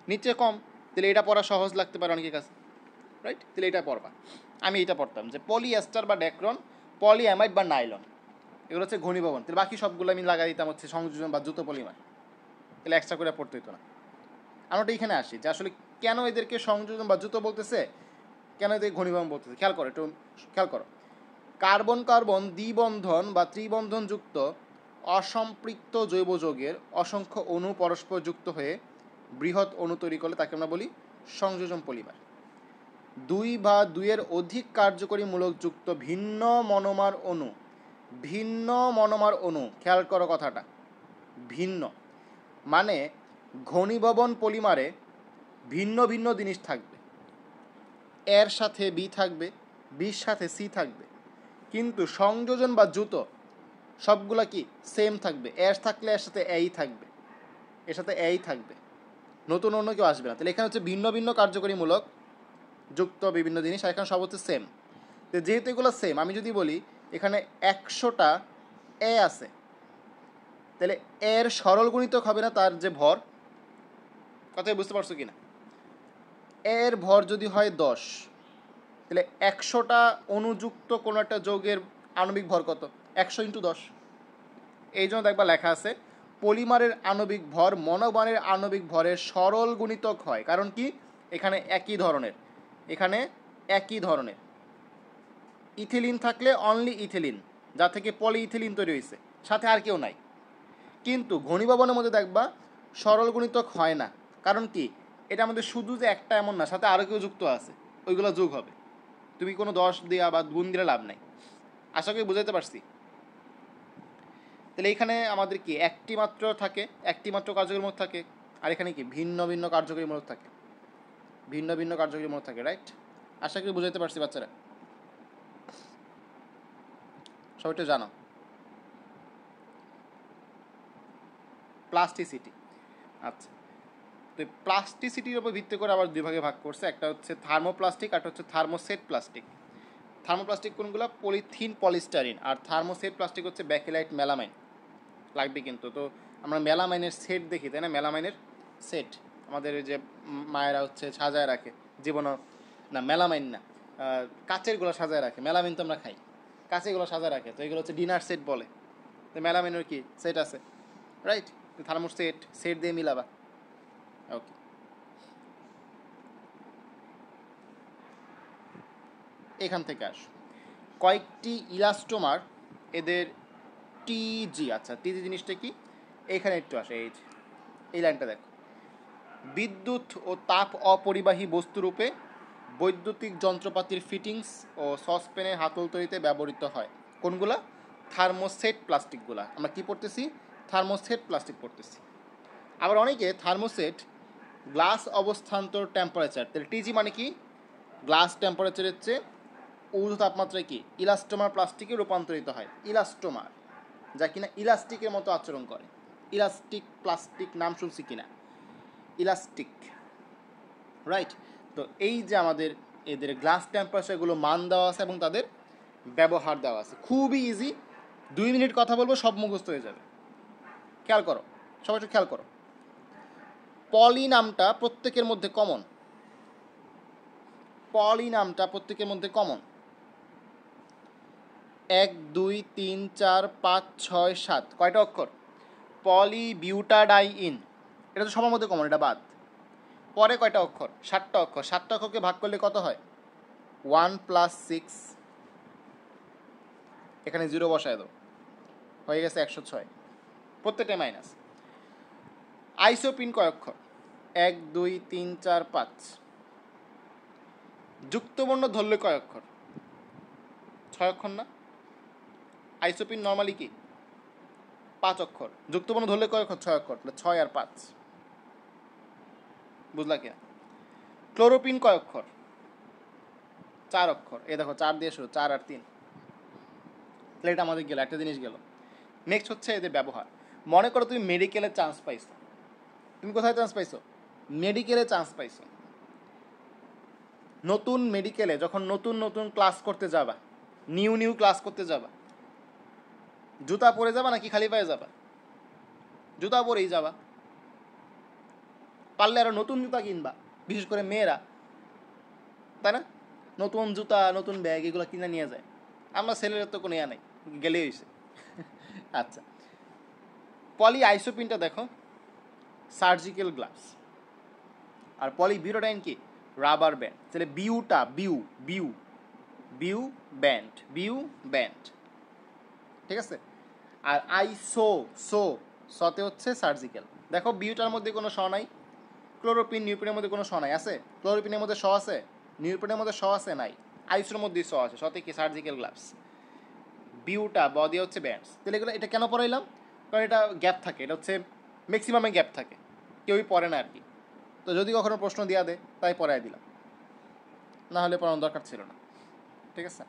নিচে কম, তাহলে এটা পড়া সহজ লাগতে পারে অনেকের কাছে, রাইট? তাহলে এটা পড়বা। আমি এটা পড়তাম যে পলিএস্টার বা ডেক্রন, পলিঅ্যামাইড বা নাইলন, এগুলো হচ্ছে ঘনীভবন। তাহলে বাকি সবগুলো আমি লাগাই দিতাম হচ্ছে সংযোজন বা দ্রুত পলিমার, তাহলে এক্সট্রা করে পড়তে হতো না। আমরা এখানে আসি যে আসলে কেন এদেরকে সংযোজন বা দ্রুত বলতেছে, কেন এদের ঘনীভবন বলতেছে, খেয়াল করো। কার্বন কার্বন দ্বিবন্ধন বা ত্রিবন্ধনযুক্ত অসম্পৃক্ত জৈব যৌগের অসংখ্য অণু পরস্পর যুক্ত হয়ে বৃহৎ অণু তৈরি করলে তাকে আমরা বলি সংযোজন পলিমার। দুই বা দুইয়ের অধিক কার্যকরী মূলক যুক্ত ভিন্ন মনোমার অণু, খেয়াল করো কথাটা, ভিন্ন মানে ঘনীভবন পলিমারে ভিন্ন ভিন্ন জিনিস থাকবে, এর সাথে বি থাকবে, বির সাথে সি থাকবে, কিন্তু সংযোজন বা দ্রুত সবগুলা কি সেম থাকবে, এর থাকলে এর সাথে এই থাকবে, এর সাথে এই থাকবে, নতুন অন্য কেউ আসবে না। তাহলে এখানে হচ্ছে ভিন্ন ভিন্ন কার্যকরীমূলক যুক্ত বিভিন্ন জিনিস, আর এখানে সব হচ্ছে সেম। তো যেহেতু এগুলো সেম, আমি যদি বলি এখানে 100টা এ আছে, তাহলে এর সরল গুণিতক হবে না তার যে ভর, কথাই বুঝতে পারছো কিনা? এর ভর যদি হয় 10, তাহলে 100টা অনুযুক্ত কোনো একটা যৌগের আণবিক ভর কত? 100 × 10। এই জন্য দেখবা লেখা আছে পলিমারের আণবিক ভর মনোমারের আণবিক ভরের সরল গুণিতক হয়। কারণ কি, এখানে একই ধরনের ইথিলিন থাকলে অনলি ইথিলিন, যা থেকে পলিইথিলিন তৈরি হয়েছে, সাথে আর কেউ নাই। কিন্তু ঘনীভবনের মধ্যে দেখবা সরল গুণিতক হয় না। কারণ কি, এটা আমাদের শুধু যে একটা এমন না, সাথে আরও কেউ যুক্ত আছে, ওইগুলো যোগ হবে। তুমি কোনো 10 দেওয়া বা গুণ দিলে লাভ নাই। আশা করি বুঝাইতে পারছি। তাহলে এখানে আমাদের কি একটি মাত্র কার্যকরীমূলক থাকে, আর এখানে কি ভিন্ন ভিন্ন কার্যকরীমূলক থাকে, রাইট? আশা করি বুঝাইতে পারছি বাচ্চারা, সবাইটা জানো। প্লাস্টিসিটি, আচ্ছা, তো প্লাস্টিসিটির উপর ভিত্তি করে আবার দুই ভাগে ভাগ করছে, একটা হচ্ছে থার্মোপ্লাস্টিক, আর হচ্ছে থার্মোসেট প্লাস্টিক। থার্মোপ্লাস্টিক কোনগুলো? Polythene, polystyrene. আর থার্মোসেট প্লাস্টিক হচ্ছে ব্যাকেলাইট, মেলামাইন লাগবে কিন্তু। তো আমরা মেলামাইনের সেট দেখি, তাই না? মেলামাইনের সেট আমাদের যে মায়েরা হচ্ছে সাজায় রাখে, জীবনও না মেলামাইন না, কাচেরগুলো সাজায় রাখে, মেলামাইন তো আমরা খাই, কাচেরগুলো সাজায় রাখে, তো এগুলো হচ্ছে ডিনার সেট বলে। তো মেলামাইনের কি সেট আছে, রাইট? থার্মোস সেট দিয়ে মিলাবা। ওকে, এখান থেকে আস কয়েকটি ইলাস্টোমার, এদের টিজি। আচ্ছা, টিজি জিনিসটা কি? এখানে একটু আসে, এই লাইনটা দেখো, বিদ্যুৎ ও তাপ অপরিবাহী বস্তুরূপে বৈদ্যুতিক যন্ত্রপাতির ফিটিংস ও সসপ্যানের হাতল তৈরিতে ব্যবহৃত হয়। কোনগুলা? থার্মোসেট প্লাস্টিকগুলা। আমরা কি পড়তেছি? থার্মোসেট প্লাস্টিক পড়তেছি। আবার অনেকে থার্মোসেট গ্লাস অবস্থান্তর টেম্পারেচার, তাহলে টিজি মানে কি? গ্লাস টেম্পারেচারের চেয়ে ঊর্ধ্ব তাপমাত্রায় কি ইলাস্টোমার প্লাস্টিকে রূপান্তরিত হয়। ইলাস্টোমার, যা কিনা ইলাস্টিকের মতো আচরণ করে। ইলাস্টিক প্লাস্টিক নাম শুনছি কিনা? Elastic, right. তো এই যে আমাদের এদের গ্লাস টেম্পারেচারগুলো মান দেওয়া আছে এবং তাদের ব্যবহার দেওয়া আছে, খুবই ইজি। 2 মিনিট কথা বলবো, সব মুখস্থ হয়ে যাবে। খেয়াল করো, সবাই একটু খেয়াল করো। পলি নামটা প্রত্যেকের মধ্যে কমন। পলি নামটা প্রত্যেকের মধ্যে কমন। 1 2 3 4 5 6 7 কয়টা অক্ষর? পলি বিউটাডাইন, এটা তো সবার মধ্যে কমন, এটা বাদ। পরে কয়টা অক্ষর? 7টা অক্ষর। 7টা অক্ষরকে ভাগ করলে কত হয়? 1 + 6, এখানে 0 বসায় দাও, হয়ে গেছে 106। প্রত্যেকটা মাইনাস। আইসোপিন কয় অক্ষর? 1 2 3 4 5। যুক্তবর্ণ ধরলে কয় অক্ষর? 6 অক্ষর না? আইসোপিন নর্মালি কি 5 অক্ষর। যুক্তবর্ণ ধরলে কয় অক্ষর? 6 অক্ষর। তাহলে 6 আর 5, বুঝলা কিনা? ক্লোরোপিন কয় অক্ষর? 4 অক্ষর। এই দেখো 4 দিয়ে শুরু, 4 আর 3। তাহলে এটা আমাদের গেল, একটা জিনিস গেল। নেক্সট হচ্ছে এদের ব্যবহার। মনে করো তুমি মেডিকেলে চান্স পাইছো। তুমি কোথায় চান্স পাইছো? মেডিকেলে চান্স পাইছো। নতুন মেডিকেলে যখন নতুন নতুন ক্লাস করতে যাবা, নিউ ক্লাস করতে যাবা, জুতা পরে যাবা নাকি খালি পায়ে যাবা? জুতা পরেই যাবা। পারলে আরো নতুন জুতা কিনবা, বিশেষ করে মেয়েরা, তাই না? নতুন জুতা, নতুন ব্যাগ, এগুলো কিনে নিয়ে যায়। আমরা ছেলের তো কোনো ইয়া নাই, গেলেই হয়েছে। আচ্ছা, পলি আইসোপিনটা দেখো সার্জিক্যাল গ্লাভস, আর পলি বিউটাডাইন কি রাবার ব্যান্ড। তাহলে বিউটা বিউ বিউ বিউ ব্যান্ড, বিউ ব্যান্ড, ঠিক আছে। আর আইসো সো সতে হচ্ছে সার্জিক্যাল। দেখো বিউটার মধ্যে কোনো স নাই, ক্লোরোপিন নিউপিনের মধ্যে কোনো স নাই, আছে? ক্লোরোপিনের মধ্যে স আছে, নিউপিনের মধ্যে স আছে, নাই। আইসোর মধ্যে স আছে, সতে কি সার্জিক্যাল গ্লাভস। বিউটা ব দিয়ে হচ্ছে ব্যান্ডস। তাহলে এগুলো এটা কেন পড়াইলাম? কারণ এটা গ্যাপ থাকে, এটা হচ্ছে ম্যাক্সিমামে গ্যাপ থাকে, কেউই পড়ে না আর কি। তো যদি কখনো প্রশ্ন দেওয়া দেয় তাই পড়াই দিলাম, না হলে পড়ানোর দরকার ছিল না, ঠিক আছে।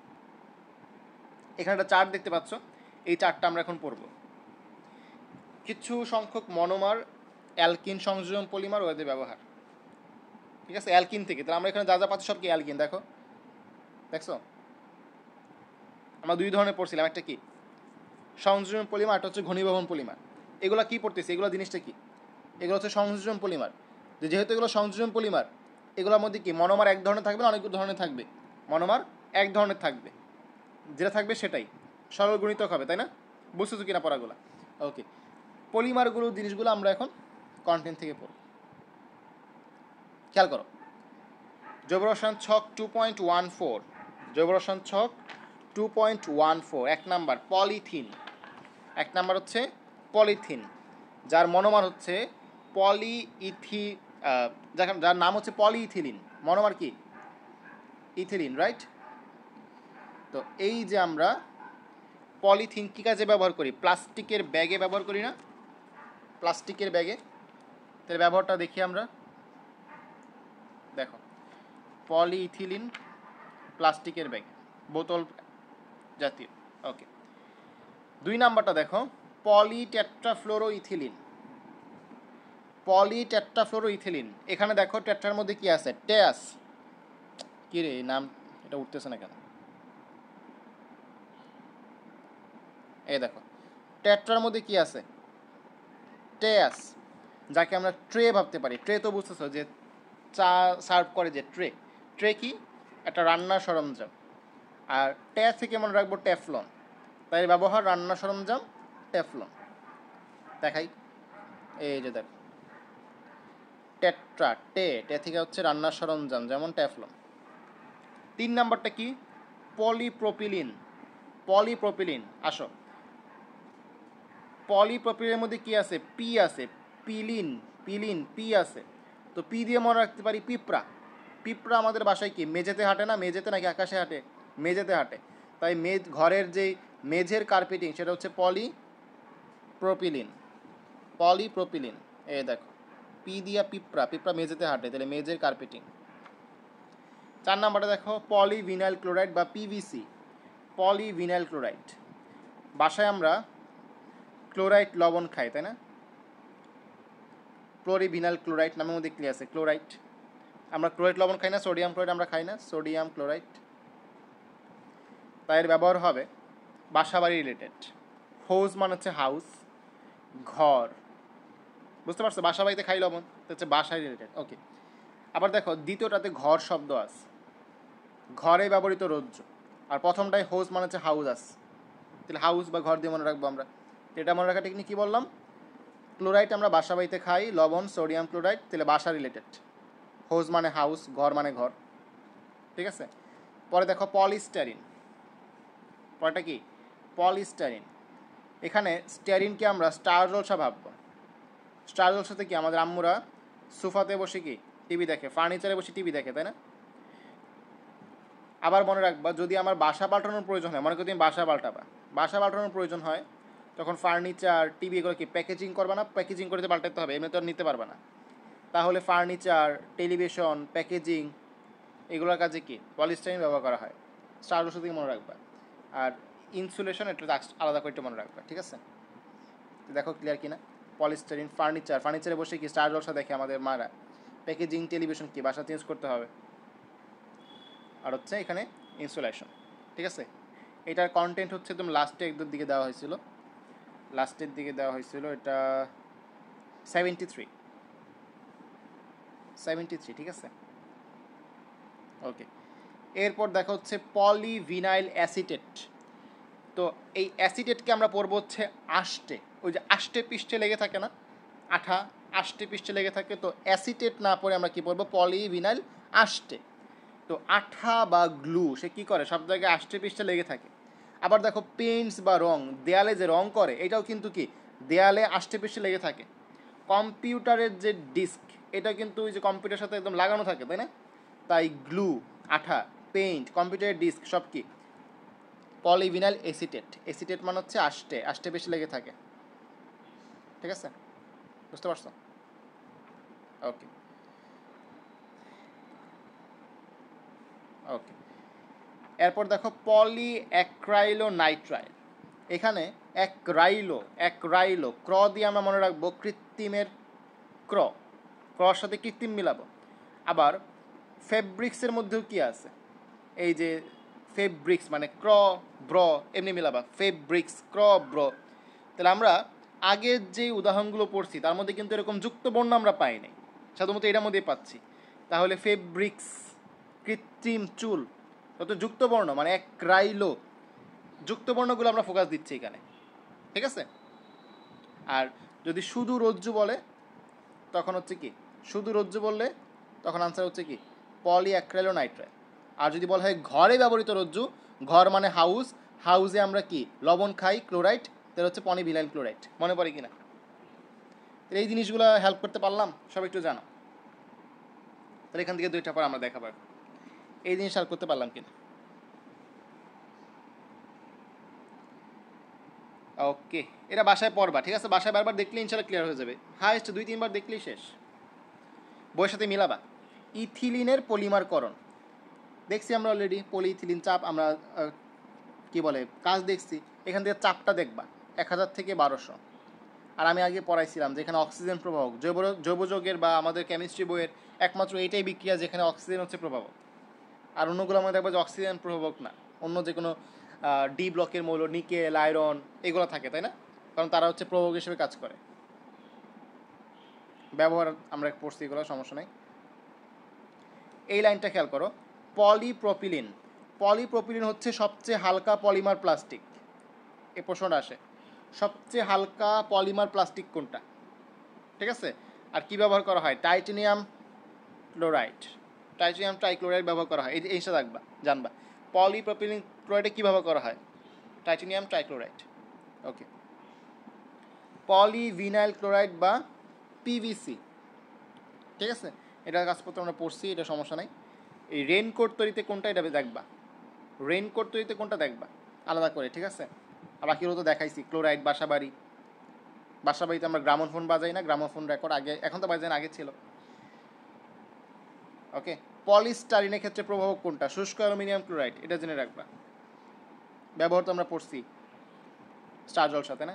এখানে একটা চার্ট দেখতে পাচ্ছ, এই চার্টটা আমরা এখন পড়ব। কিছু সংখ্যক মনোমার, অ্যালকিন সংযোজন পলিমার ও এদের ব্যবহার, ঠিক আছে। অ্যালকিন থেকে, তাহলে আমরা এখানে যা যা পাচ্ছি সব কি অ্যালকিন। দেখো, দেখছো আমরা 2 ধরনের পড়ছিলাম, একটা কি সংযোজন পলিমার, একটা হচ্ছে ঘনীভবন পলিমার। এগুলো কি পড়তেছি? এগুলো জিনিসটা কি? এগুলো হচ্ছে সংযোজন পলিমার। যেহেতু এগুলো সংযোজন পলিমার, এগুলোর মধ্যে কি মনোমার এক ধরনের থাকবে না অনেক ধরনের থাকবে? মনোমার এক ধরনের থাকবে, যেটা থাকবে সেটাই সরল গুণিতক হবে, তাই না? বুঝতেছো কিনা পড়াগুলো? ওকে, পলিমারগুলো জিনিসগুলো আমরা এখন কন্টেন্ট থেকে পড়ব। খেয়াল করো, জৈব রসায়ন ছক 2.14, জৈব রসায়ন ছক 2.14। 1 নাম্বার পলিথিন, 1 নাম্বার হচ্ছে পলিথিন, যার মনোমার হচ্ছে পলিইথি, যার নাম হচ্ছে পলিইথিলিন। মনোমার কি? Ethylene, right. তো এই যে আমরা পলিথিন কী কাজে ব্যবহার করি? প্লাস্টিকের ব্যাগে ব্যবহার করি না? প্লাস্টিকের ব্যাগে। তার ব্যবহারটা দেখি আমরা। দেখো, পলিইথিলিন প্লাস্টিকের ব্যাগ, বোতল জাতীয়। ওকে, 2 নাম্বারটা দেখো, পলিটেট্রাফ্লোরোইথিলিন। পলিটেট্রাফ্লোরোইথিলিন, এখানে দেখো টেট্রার মধ্যে কি আছে? টেয়াস। কি রে নাম, এটা উঠতেছে না কেন? এই দেখো, টেট্রার মধ্যে কি আছে? টেয়াস, যাকে আমরা ট্রে ভাবতে পারি। ট্রে তো বুঝতেছো যে চা সার্ভ করে, যে ট্রে। ট্রে কি? একটা রান্নার সরঞ্জাম। আর ট্যা থেকে মনে রাখবো টেফলন, তাই ব্যবহার রান্নার সরঞ্জাম টেফলন। দেখাই, এই যে দেখো টেট্রা, টে থেকে হচ্ছে রান্নার সরঞ্জাম যেমন টেফলন। 3 নাম্বারটা কি? পলিপ্রোপিলিন। পলিপ্রোপিলিন, আসো, পলিপ্রোপিলিনের মধ্যে কি আছে? পি আছে, পিলিন, পিলিন, পি আছে। তো পি দিয়ে মনে রাখতে পারি পিঁপড়া। পিঁপড়া আমাদের বাসায় কি মেঝেতে হাঁটে না? মেঝেতে নাকি আকাশে হাঁটে? মেঝেতে হাঁটে। তাই ঘরের যেই মেঝের কার্পেটিং সেটা হচ্ছে পলিপ্রোপিলিন। পলিপ্রোপিলিন, এই দেখো পি দিয়া পিঁপড়া, পিঁপড়া মেঝেতে হাঁটে, তাহলে মেঝের কার্পেটিং। 4 নাম্বারটা দেখো পলিভিনাইল ক্লোরাইড বা পিভিসি। পলিভিনাইল ক্লোরাইড, বাসায় আমরা ক্লোরাইড লবণ খাই তাই না, ক্লোরিভিনাইল ক্লোরাইড নামের মধ্যে কি আছে, ক্লোরাইড। আমরা ক্লোরাইড লবণ খাই না, সোডিয়াম ক্লোরাইড আমরা খাই না, সোডিয়াম ক্লোরাইড। তাই এর ব্যবহার হবে বাসা বাড়ি রিলেটেড। হোজ মানে হচ্ছে হাউস, ঘর, বুঝতে পারছো, বাসা বাড়িতে খাই লবণ, তো হচ্ছে বাসায় রিলেটেড। ওকে, আবার দেখো দ্বিতীয়টাতে ঘর শব্দ আছে, ঘরে ব্যবহৃত রজ্জু। আর প্রথমটায় হোজ মানে হচ্ছে হাউস আছে, তাহলে হাউস বা ঘর দিয়ে মনে রাখবো আমরা। এটা মনে রাখা টেকনিক কী বললাম, ক্লোরাইড আমরা বাসা বাড়িতে খাই, লবণ সোডিয়াম ক্লোরাইড, তাহলে বাসা রিলেটেড। হোজ মানে হাউস, ঘর মানে ঘর, ঠিক আছে। পরে দেখো পলিস্টারিন, পরেটা কি পলিস্টারিন। এখানে স্টারিনকে আমরা স্টার জলসা ভাববো। স্টার জলসাতে কি আমাদের আম্মুরা সোফাতে বসে কি টিভি দেখে, ফার্নিচারে বসে টিভি দেখে তাই না। আবার মনে রাখবা যদি আমার বাসা পাল্টানোর প্রয়োজন হয়, মনে করি তুমি বাসা পাল্টাবা, বাসা পাল্টানোর প্রয়োজন হয় তখন ফার্নিচার টিভি এগুলো কি প্যাকেজিং করবা না, প্যাকেজিং করতে পাল্টাতে হবে, এমনি তো আর নিতে পারবে না। তাহলে ফার্নিচার, টেলিভিশন, প্যাকেজিং এগুলোর কাজে কি পলিস্টারিন ব্যবহার করা হয়। স্টার জলসা থেকে মনে রাখবা। আর ইনসুলেশন এটা আলাদা করে মনে রাখবা, ঠিক আছে। দেখো ক্লিয়ার কিনা, পলিস্টারিন ফার্নিচার, ফার্নিচারে বসে কি স্টার জলসা দেখে আমাদের মারা। প্যাকেজিং টেলিভিশন কি বাসা চেঞ্জ করতে হবে। আর হচ্ছে এখানে ইনসুলেশন, ঠিক আছে। এটার কন্টেন্ট হচ্ছে তুমি লাস্টে একদম দিকে দেওয়া হয়েছিল, লাস্টের দিকে দেওয়া হয়েছিল, এটা 73, ঠিক আছে। ওকে, এরপর দেখা হচ্ছে পলিভিনাইল অ্যাসিটেট। তো এই অ্যাসিটেটকে আমরা পড়বো হচ্ছে আষ্টে, ওই যে আষ্টে পৃষ্ঠে লেগে থাকে না, আঠা আষ্টে পৃষ্ঠে লেগে থাকে, তো অ্যাসিটেট না পড়ে আমরা কি পড়বো পলিভিনাইল আষ্টে। তো আঠা বা গ্লু সে কী করে, সব জায়গায় আষ্টে পৃষ্ঠে লেগে থাকে। আবার দেখো পেইন্টস বা রং, দেয়ালে যে রং করে এটাও কিন্তু কি দেয়ালে আষ্টে পৃষ্ঠে লেগে থাকে। কম্পিউটারের যে ডিস্ক এটা কিন্তু ওই যে কম্পিউটারের সাথে একদম লাগানো থাকে তাই না, তাই গ্লু, আঠা, পেইন্ট, কম্পিউটারের ডিস্ক সব কি পলিভিনাইল অ্যাসিটেট। অ্যাসিটেট মানে হচ্ছে আষ্টে, আষ্টে বেশি লেগে থাকে, ঠিক আছে, বুঝতে পারছো। ওকে ওকে, এরপর দেখো পলিঅ্যাক্রাইলোনাইট্রাইল। এখানে অ্যাক্রাইলো ক্র দিয়ে আমরা মনে রাখবো কৃত্রিমের ক্রর সাথে কৃত্রিম মিলাবো। আবার ফেব্রিক্সের মধ্যেও কি আছে, এই যে ফেব্রিক্স মানে ব্র এমনি মিলাবা, ফেব্রিক্স ব্র। তাহলে আমরা আগের যে উদাহরণগুলো পড়ছি তার মধ্যে কিন্তু এরকম যুক্ত বর্ণ আমরা পাইনি, সাধারণত এটার মধ্যেই পাচ্ছি। তাহলে ফেব্রিক্স কৃত্রিম চুল, তত যুক্ত বর্ণ মানে অ্যাক্রাইলো, যুক্ত বর্ণগুলো আমরা ফোকাস দিচ্ছি এখানে, ঠিক আছে। আর যদি শুধু রজ্জু বলে তখন হচ্ছে কি, শুধু রজ্জু বললে তখন আনসার হচ্ছে কি পলিঅ্যাক্রাইলোনাইট্রাইল। আর যদি বলা হয় ঘরে ব্যবহৃত রজ্জু, ঘর মানে হাউস, হাউসে আমরা কি লবণ খাই ক্লোরাইড, তাহলে হচ্ছে পলিভিনাইল ক্লোরাইড। মনে পড়ে কিনা, এই জিনিসগুলো হেল্প করতে পারলাম, সব একটু জানো। তাহলে এখান থেকে দুইটা পর আমরা দেখাবো এই জিনিস হেল্প করতে পারলাম কিনা। ওকে, এটা বাসায় পড়বা, ঠিক আছে, বাসায় বারবার দেখলে ইনশাল্লাহ ক্লিয়ার হয়ে যাবে, হাইস্ট 2-3 বার দেখলেই শেষ। বইয়ের সাথে মিলাবা। ইথিলিনের পলিমারকরণ দেখছি আমরা অলরেডি, পলিইথিলিন চাপ আমরা কি বলে কাজ দেখছি। এখান থেকে চাপটা দেখবা 1000 থেকে 1200। আর আমি আগে পড়াইছিলাম যে এখানে অক্সিজেন প্রভাবক, জৈব যৌগের বা আমাদের কেমিস্ট্রি বইয়ের একমাত্র এইটাই বিক্রিয়া যেখানে অক্সিজেন হচ্ছে প্রভাবক। আর অন্যগুলো আমরা দেখবো যে অক্সিজেন প্রভাবক না, অন্য যে কোনো ডি ব্লকের মৌল, নিকেল, আয়রন এগুলো থাকে তাই না, কারণ তারা হচ্ছে প্রভাবক হিসেবে কাজ করে। ব্যবহার আমরা পড়ছি এগুলো, সমস্যা নেই। এই লাইনটা খেয়াল করো, পলিপ্রোপিলিন। পলিপ্রোপিলিন হচ্ছে সবচেয়ে হালকা পলিমার প্লাস্টিক। এই প্রশ্নটা আসে, সবচেয়ে হালকা পলিমার প্লাস্টিক কোনটা, ঠিক আছে। আর কি ব্যবহার করা হয়, টাইটানিয়াম ক্লোরাইড, টাইটানিয়াম ট্রাইক্লোরাইড ব্যবহার করা হয়, এই জিনিসটা দেখবা জানবা। পলিপ্রোপিলিন ক্লোরাইডে কী ব্যবহার করা হয়, টাইটানিয়াম ট্রাইক্লোরাইড। ওকে, পলিভিনাইল ক্লোরাইড বা পিভিসি, ঠিক আছে, এটার কাজপত্র আমরা পড়ছি, এটা সমস্যা নাই। এই রেনকোট তৈরিতে কোনটা এটা দেখবা, রেনকোট তৈরিতে কোনটা দেখবা আলাদা করে, ঠিক আছে। আর বাকিগুলো তো দেখাইছি, ক্লোরাইড, বাসাবাড়িতে আমরা গ্রামোফোন বাজাই না, গ্রামোফোন রেকর্ড আগে, এখন তো বাজাই না, আগে ছিল। ওকে, পলিস্টারিনের ক্ষেত্রে প্রভাবক কোনটা? শুষ্ক অ্যালুমিনিয়াম ক্লোরাইড, এটা জেনে রাখবা, ব্যবহার তো আমরা পড়ছি স্টার জল সাথে না।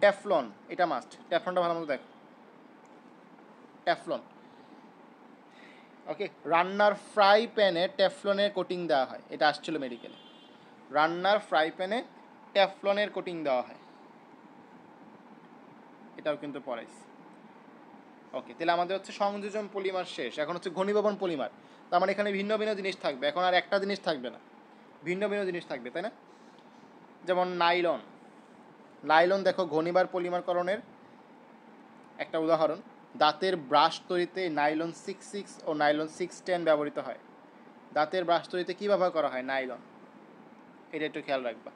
টেফলন, এটা মাস্ট, টেফলনটা ভালো মতো দেখো, টেফলন। ওকে, রান্নার ফ্রাই প্যানে টেফলনের কোটিং দেওয়া হয়, এটা আসছিল মেডিকেলে, রান্নার ফ্রাই প্যানে টেফলনের কোটিং দেওয়া হয়, এটাও কিন্তু পড়াইছি। ওকে, তাহলে আমাদের হচ্ছে সংযোজন পলিমার শেষ, এখন হচ্ছে ঘনীভবন পলিমার। তার মানে এখানে ভিন্ন ভিন্ন জিনিস থাকবে, এখন আর একটা জিনিস থাকবে না, ভিন্ন ভিন্ন জিনিস থাকবে, তাই না? যেমন নাইলন, নাইলন দেখো ঘনীবার পলিমারকরণের একটা উদাহরণ। দাঁতের ব্রাশ তৈরিতে নাইলন 66 ও নাইলন 610 ব্যবহৃত হয়। দাঁতের ব্রাশ তৈরিতে কী ব্যবহার করা হয়? নাইলন, এটা একটু খেয়াল রাখবা।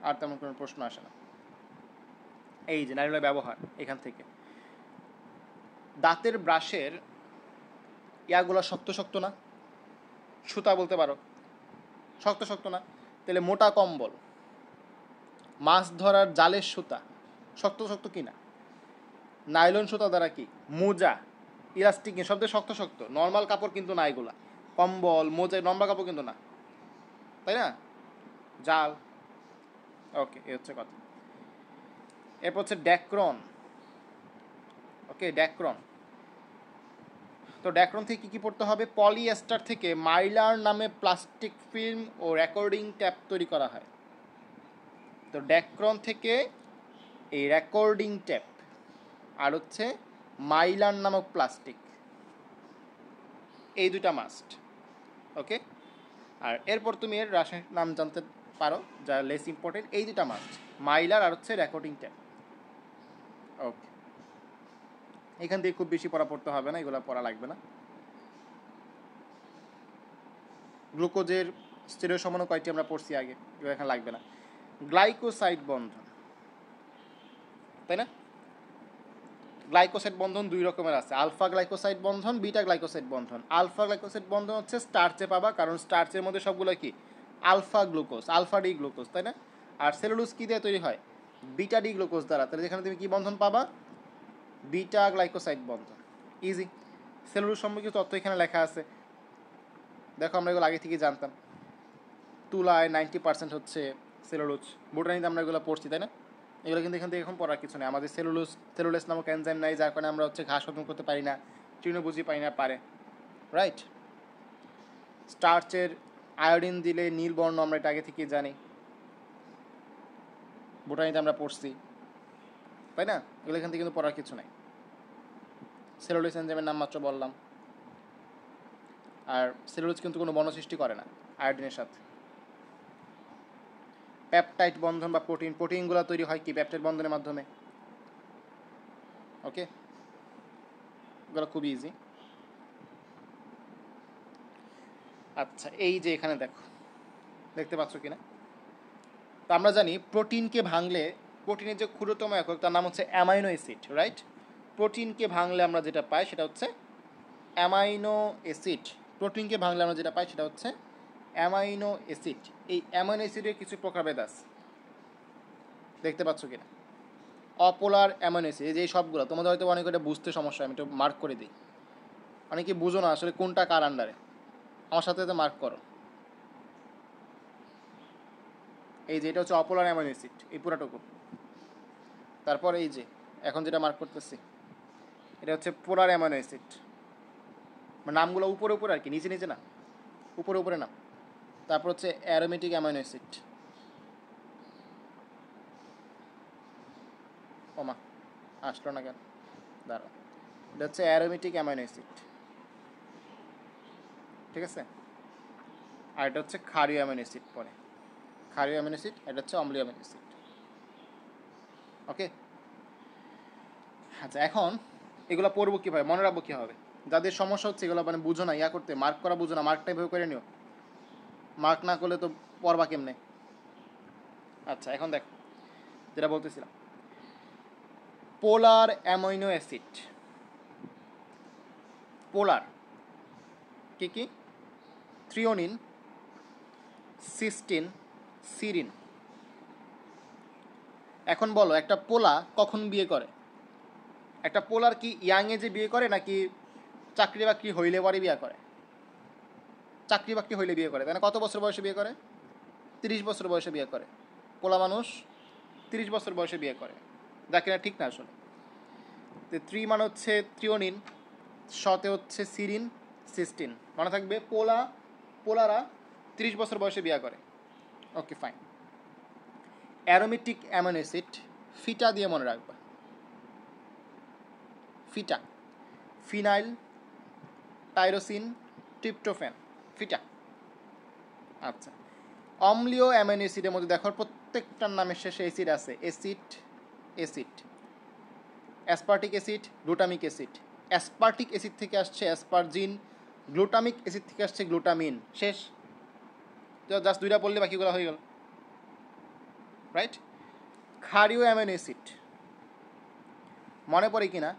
আর তেমন কোনো প্রশ্ন আসে না। এই যে নাইলনের ব্যবহার এখান থেকে। দাঁতের ব্রাশের ইয়াগুলো শক্ত শক্ত না? সুতা বলতে পারো, শক্ত শক্ত না? তাহলে মোটা কম্বল, মাছ ধরার জালের সুতা শক্ত শক্ত কি না? নাইলন সুতা দ্বারা কি মোজা, ইলাস্টিক সব শক্ত শক্ত, নর্মাল কাপড় কিন্তু না, এগুলা কম্বল মোজা নর্মাল কাপড় কিন্তু না, তাই না? জাল। ওকে, এই হচ্ছে কথা। এরপর হচ্ছে ড্যাক্রন। ওকে, ড্যাক্রন, তো ড্যাক্রন থেকে কী কী পড়তে হবে? পলিয়েস্টার থেকে মাইলার নামে প্লাস্টিক ফিল্ম ও রেকর্ডিং ট্যাপ তৈরি করা হয়। তো ড্যাক্রন থেকে এই রেকর্ডিং ট্যাপ আর হচ্ছে মাইলার নামক প্লাস্টিক, এই দুটা মাস্ট। ওকে, আর এরপর তুমি এর রাসায়নিক নাম জানতে পারো যা লেস ইম্পর্টেন্ট, এই দুটা মাস্ট, মাইলার আর হচ্ছে রেকর্ডিং ট্যাপ। ওকে, এখান থেকে খুব বেশি পড়তে হবে না, এগুলো পড়া লাগবে না। গ্লুকোজের স্টেরিও সমাণু কয়টি আমরা পড়ছি আগে, এগুলো এখানে লাগবে না। গ্লাইকোসাইড বন্ধন, তাই না? গ্লাইকোসাইড বন্ধন দুই রকমের আছে, আলফা গ্লাইকোসাইড বন্ধন, বিটা গ্লাইকোসাইড বন্ধন। আলফা গ্লাইকোসাইড বন্ধন হচ্ছে স্টার্চে পাবা, কারণ স্টার্চের মধ্যে সবগুলো কি alpha glucose, alpha D glucose, তাই না? আর সেলুলোজ কি দিয়ে তৈরি হয়? বিটা ডি গ্লুকোজ দ্বারা। তাহলে যেখানে তুমি কি বন্ধন পাবা? বিটা গ্লাইকোসাইড বন্ধন। ইজি। সেলুলোজ সম্পর্কিত তথ্য এখানে লেখা আছে, দেখো আমরা এগুলো আগে থেকেই জানতাম। তুলায় 90% হচ্ছে সেলুলোজ, বোটানিতে আমরা এগুলো পড়ছি, তাই না? এগুলো কিন্তু এখান থেকে এখন পড়ার কিছু নেই। আমাদের সেলুলোজ নামক এনজাইম নাই, যার কারণে আমরা হচ্ছে ঘাস হজম করতে পারি না, তৃণভোজী পাই না পারে, রাইট? স্টার্চের আয়োডিন দিলে নীল বর্ণ, আমরা এটা আগে থেকেই জানি, বোটানিতে আমরা পড়ছি, তাই না? এগুলো এখান থেকে কিন্তু পড়ার কিছু নাই। সেলুলোজ এনজাইমের নাম মাত্র বললাম। আর সেলুলোজ কিন্তু কোনো বর্ণ সৃষ্টি করে না আয়োডিনের সাথে। পেপটাইড বন্ধন বা প্রোটিনগুলো তৈরি হয় কি পেপটাইড বন্ধনের মাধ্যমে। ওকে, এগুলো খুব ইজি। আচ্ছা, এই যে এখানে দেখো, দেখতে পাচ্ছ কিনা? তো আমরা জানি প্রোটিনকে ভাঙলে, প্রোটিনের যে ক্ষুদ্রতম একক তার নাম হচ্ছে অ্যামাইনো অ্যাসিড, রাইট? প্রোটিনকে ভাঙলে আমরা যেটা পাই সেটা হচ্ছে অ্যামাইনো অ্যাসিড। প্রোটিনকে ভাঙলে আমরা যেটা পাই সেটা হচ্ছে অ্যামাইনো অ্যাসিড। এই অ্যামাইনো অ্যাসিডের কিছু প্রকারভেদ আছে, দেখতে পাচ্ছ কিনা? অপোলার অ্যামাইনো অ্যাসিড, এই সবগুলো তোমাদের হয়তো অনেক এটা বুঝতে সমস্যা, আমি একটু মার্ক করে দিই, অনেকে বুঝো না আসলে কোনটা কার আন্ডারে, আমার সাথে সাথে মার্ক করো। এই যে এটা হচ্ছে অপোলার অ্যামাইনো অ্যাসিড, এই পুরাটুকু। তারপর এই যে এখন যেটা মার্ক করতেছি এটা হচ্ছে পোলার অ্যামাইনো অ্যাসিড। মানে নামগুলো উপরে উপরে আর কি, নিচে নিচে না, উপরে উপরে নাম। তারপর হচ্ছে অ্যারোমেটিক অ্যামাইনো অ্যাসিড। ওমা, আসলো না কেন, দাঁড়াও, এটা হচ্ছে অ্যারোমেটিক অ্যামাইনো অ্যাসিড, ঠিক আছে? আর এটা হচ্ছে ক্ষারীয় অ্যামাইনো অ্যাসিড, পরে ক্ষারীয় অ্যামাইনো অ্যাসিড, এটা হচ্ছে অম্লীয় অ্যামাইনো অ্যাসিড। ওকে, আচ্ছা এখন এগুলো পড়বো কীভাবে, মনে রাখবো কীভাবে? যাদের সমস্যা হচ্ছে এগুলো মানে বুঝো না, ইয়া করতে মার্ক করা বুঝো না, মার্কটাই ভয় করে নিও, মার্ক না করলে তো পড়বা কেমনে? আচ্ছা এখন দেখো যেটা বলতেছিলাম, পোলার অ্যামাইনো অ্যাসিড। পোলার কি কি? Threonine, cystine, serine. এখন বলো একটা পোলা কখন বিয়ে করে? একটা পোলার কি ইয়াং এজে বিয়ে করে নাকি চাকরি বাকরি হইলে পরে বিয়ে করে? চাকরি বাকরি হইলে বিয়ে করে, তাই না? কত বছর বয়সে বিয়ে করে? 30 বছর বয়সে বিয়ে করে। পোলা মানুষ 30 বছর বয়সে বিয়ে করে, দেখে না ঠিক না আসলে। তো 3 মানে হচ্ছে থ্রিওনিন, শতে হচ্ছে সিরিন, সিস্টিন। মনে থাকবে পোলারা 30 বছর বয়সে বিয়ে করে। Okay fine. Aromatic amino acid, ফিটা দিয়ে মনে রাখবা। ফিটা, ফিনাইল, টাইরোসিন, ট্রিপ্টোফ্যান, ফিটা। আচ্ছা, অম্লীয় অ্যামিনো অ্যাসিডের মধ্যে দেখো প্রত্যেকটার নামের শেষে অ্যাসিড আছে। Acid, aspartic acid, glutamic acid. Aspartic acid থেকে আসছে অ্যাসপারজিন, গ্লুটামিক অ্যাসিড থেকে আসছে গ্লুটামিন। শেষ, জাস্ট 2টা পড়লে বাকিগুলো হয়ে গেল, রাইট? ক্ষারীয় অ্যামিনো অ্যাসিড মনে পড়ে কিনা?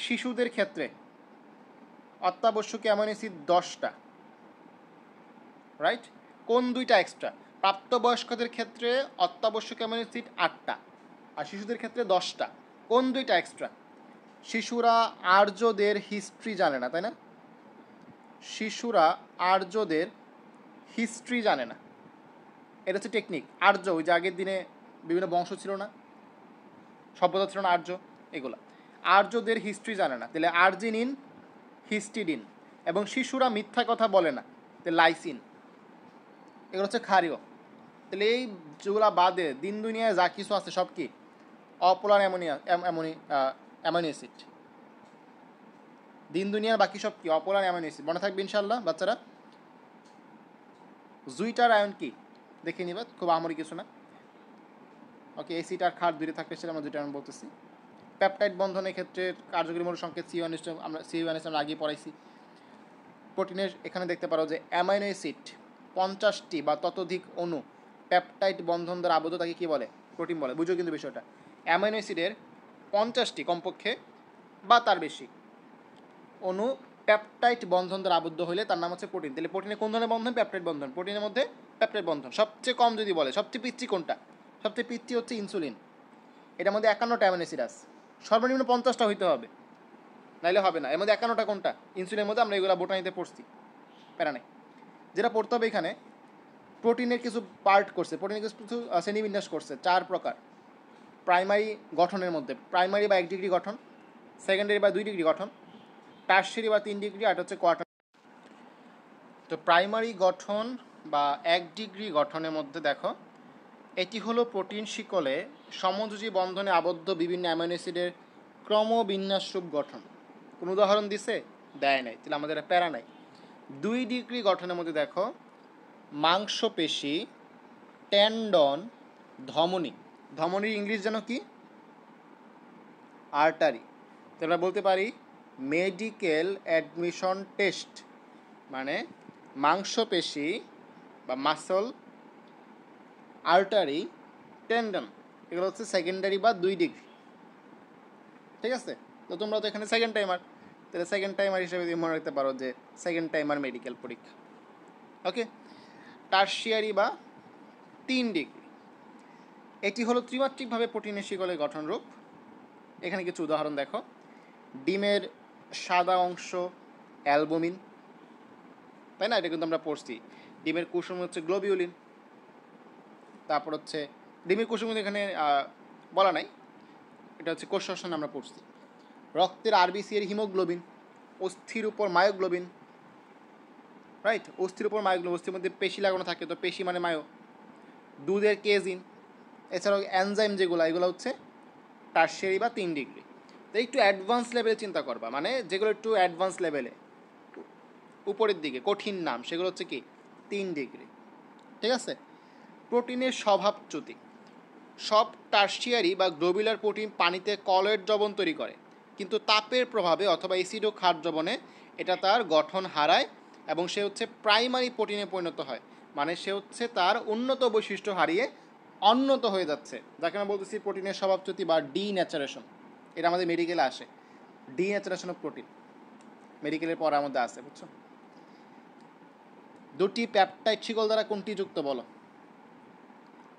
শিশুদের ক্ষেত্রে অত্যাবশ্যকীয় অ্যামিনো অ্যাসিড 10টা, রাইট? কোন 2টা এক্সট্রা? প্রাপ্তবয়স্কদের ক্ষেত্রে অত্যাবশ্যকীয় অ্যামিনো অ্যাসিড 8টা, আর শিশুদের ক্ষেত্রে 10টা। কোন 2টা এক্সট্রা? শিশুরা আর্যদের হিস্ট্রি জানে না, তাই না? শিশুরা আর্যদের হিস্ট্রি জানে না, এটা হচ্ছে টেকনিক। আর্য, ওই যে আগের দিনে বিভিন্ন বংশ ছিল না, সভ্যতা ছিল না আর্য, এগুলা আর্যদের হিস্ট্রি জানে না, তাহলে আর্জিনিন, হিস্টিডিন। এবং শিশুরা মিথ্যা কথা বলে না, তাহলে লাইসিন। এগুলো হচ্ছে ক্ষারীয়। তাহলে এই যেগুলা বাদে দিন দুনিয়ায় যা কিছু আছে সব কি অপোলার অ্যামিনো অ্যাসিড। দিন দুনিয়ার বাকি সব কি অপোলার অ্যামিনো অ্যাসিড। মনে থাকবে ইনশাল্লাহ বাচ্চারা। জুইটার আয়ন কি দেখে নিবা, খুব আমরি কিছু না। ওকে, অ্যাসিড আর ক্ষার দূরে থাকতে সেটা আমরা জুইটার আয়ন বলতেছি। পেপটাইড বন্ধনের ক্ষেত্রে কার্যকরী মৌল সংকেত C1H, আমরা C1H আমরা আগেই পড়াইছি। প্রোটিনের এখানে দেখতে পারো যে অ্যামাইনো অ্যাসিড 50টি বা ততোধিক অণু পেপটাইড বন্ধন দ্বারা আবদ্ধ তাকে কী বলে? প্রোটিন বলে। বুঝো কিন্তু বিষয়টা, অ্যামাইনো অ্যাসিডের 50টি কমপক্ষে বা তার বেশি অণু পেপটাইড বন্ধন দ্বারা আবদ্ধ হলে তার নাম হচ্ছে প্রোটিন। তাহলে প্রোটিনে কোন ধরনের বন্ধন? পেপটাইড বন্ধন। প্রোটিনের মধ্যে পেপটাইড বন্ধন। সবচেয়ে কম যদি বলে, সবচেয়ে পিচ্ছি কোনটা? সবচেয়ে পিচ্ছি হচ্ছে ইনসুলিন। এটার মধ্যে 51টা অ্যামাইনো অ্যাসিড আছে, সর্বনিম্ন 50টা হইতে হবে, নাইলে হবে না। এর মধ্যে 51টা কোনটা? ইনসুলিনের মধ্যে। আমরা এগুলো বোটানিতে পড়ছি, প্যারা নেই। যেটা পড়তে হবে এখানে, প্রোটিনের কিছু পার্ট করছে, প্রোটিনের কিছু শ্রেণীবিন্যাস করছে 4 প্রকার। প্রাইমারি গঠনের মধ্যে প্রাইমারি বা 1 ডিগ্রি গঠন, সেকেন্ডারি বা 2 ডিগ্রি গঠন, টারশিয়ারি বা 3 ডিগ্রি, আর হচ্ছে কোয়ার্টার। তো প্রাইমারি গঠন বা 1 ডিগ্রি গঠনের মধ্যে দেখো, এটি হলো প্রোটিন শিকলে সমযোজী বন্ধনে আবদ্ধ বিভিন্ন অ্যামাইনো অ্যাসিডের ক্রমবিন্যাসরূপ গঠন। কোন উদাহরণ দিছে? দেয় নাই, তাহলে আমাদের প্যারা নাই। 2 ডিগ্রি গঠনের মধ্যে দেখো মাংসপেশি, টেন্ডন, ধমনী। ধমনীর ইংলিশ যেন কি? আর্টারি। তো আমরা বলতে পারি মেডিকেল অ্যাডমিশন টেস্ট, মানে মাংসপেশি বা মাসল, আর্টারি, টেন্ডন, এগুলো হচ্ছে সেকেন্ডারি বা 2 ডিগ্রি। ঠিক আছে? তো তোমরা তো এখানে সেকেন্ড টাইমার, তাহলে সেকেন্ড টাইমার হিসেবে মনে রাখতে পারো যে সেকেন্ড টাইমার মেডিকেল পরীক্ষা। ওকে, টারশিয়ারি বা 3 ডিগ্রি, এটি হলো ত্রিমাত্রিকভাবে প্রোটিনের শিকলের গঠনরূপ। এখানে কিছু উদাহরণ দেখো, ডিমের সাদা অংশ অ্যালবুমিন, তাই না? এটা কিন্তু আমরা পড়ছি। ডিমের কুসুম হচ্ছে গ্লোবিউলিন। তারপর হচ্ছে ডিমের কুসুম এখানে বলা নাই, এটা হচ্ছে কোষ শ্বসন আমরা পড়ছি। রক্তের আরবিসি এর হিমোগ্লোবিন, অস্থির উপর মায়োগ্লোবিন, রাইট? অস্থির উপর মায়োগ্লোবিন, অস্থির মধ্যে পেশি লাগানো থাকে, তো পেশি মানে মায়ো। দুধের কেজিন, এছাড়াও এনজাইম যেগুলো, এগুলো হচ্ছে টারশিয়ারি বা 3 ডিগ্রি। তো একটু অ্যাডভান্স লেভেলে চিন্তা করবা, মানে যেগুলো একটু অ্যাডভান্স লেভেলে উপরের দিকে কঠিন নাম, সেগুলো হচ্ছে কি 3 ডিগ্রি। ঠিক আছে? প্রোটিনের স্বভাবচ্যুতি, সব টারশিয়ারি বা গ্লোবুলার প্রোটিন পানিতে কলয়েড দ্রবণ তৈরি করে, কিন্তু তাপের প্রভাবে অথবা অ্যাসিড ও ক্ষার দ্রবণে এটা তার গঠন হারায় এবং সে হচ্ছে প্রাইমারি প্রোটিনে পরিণত হয়। মানে সে হচ্ছে তার উন্নত বৈশিষ্ট্য হারিয়ে অন্যত হয়ে যাচ্ছে, যাকে আমরা বলতেছি প্রোটিনের স্বভাবচ্যুতি বা ডিন্যাচারেশন। এটা আমাদের মেডিকেলে আসে, ডিন্যাচারেশন অফ প্রোটিন মেডিকেলের পড়ার মধ্যে আসে, বুঝছো? দুটি পেপটাইড শিকল দ্বারা কোনটি যুক্ত বলো?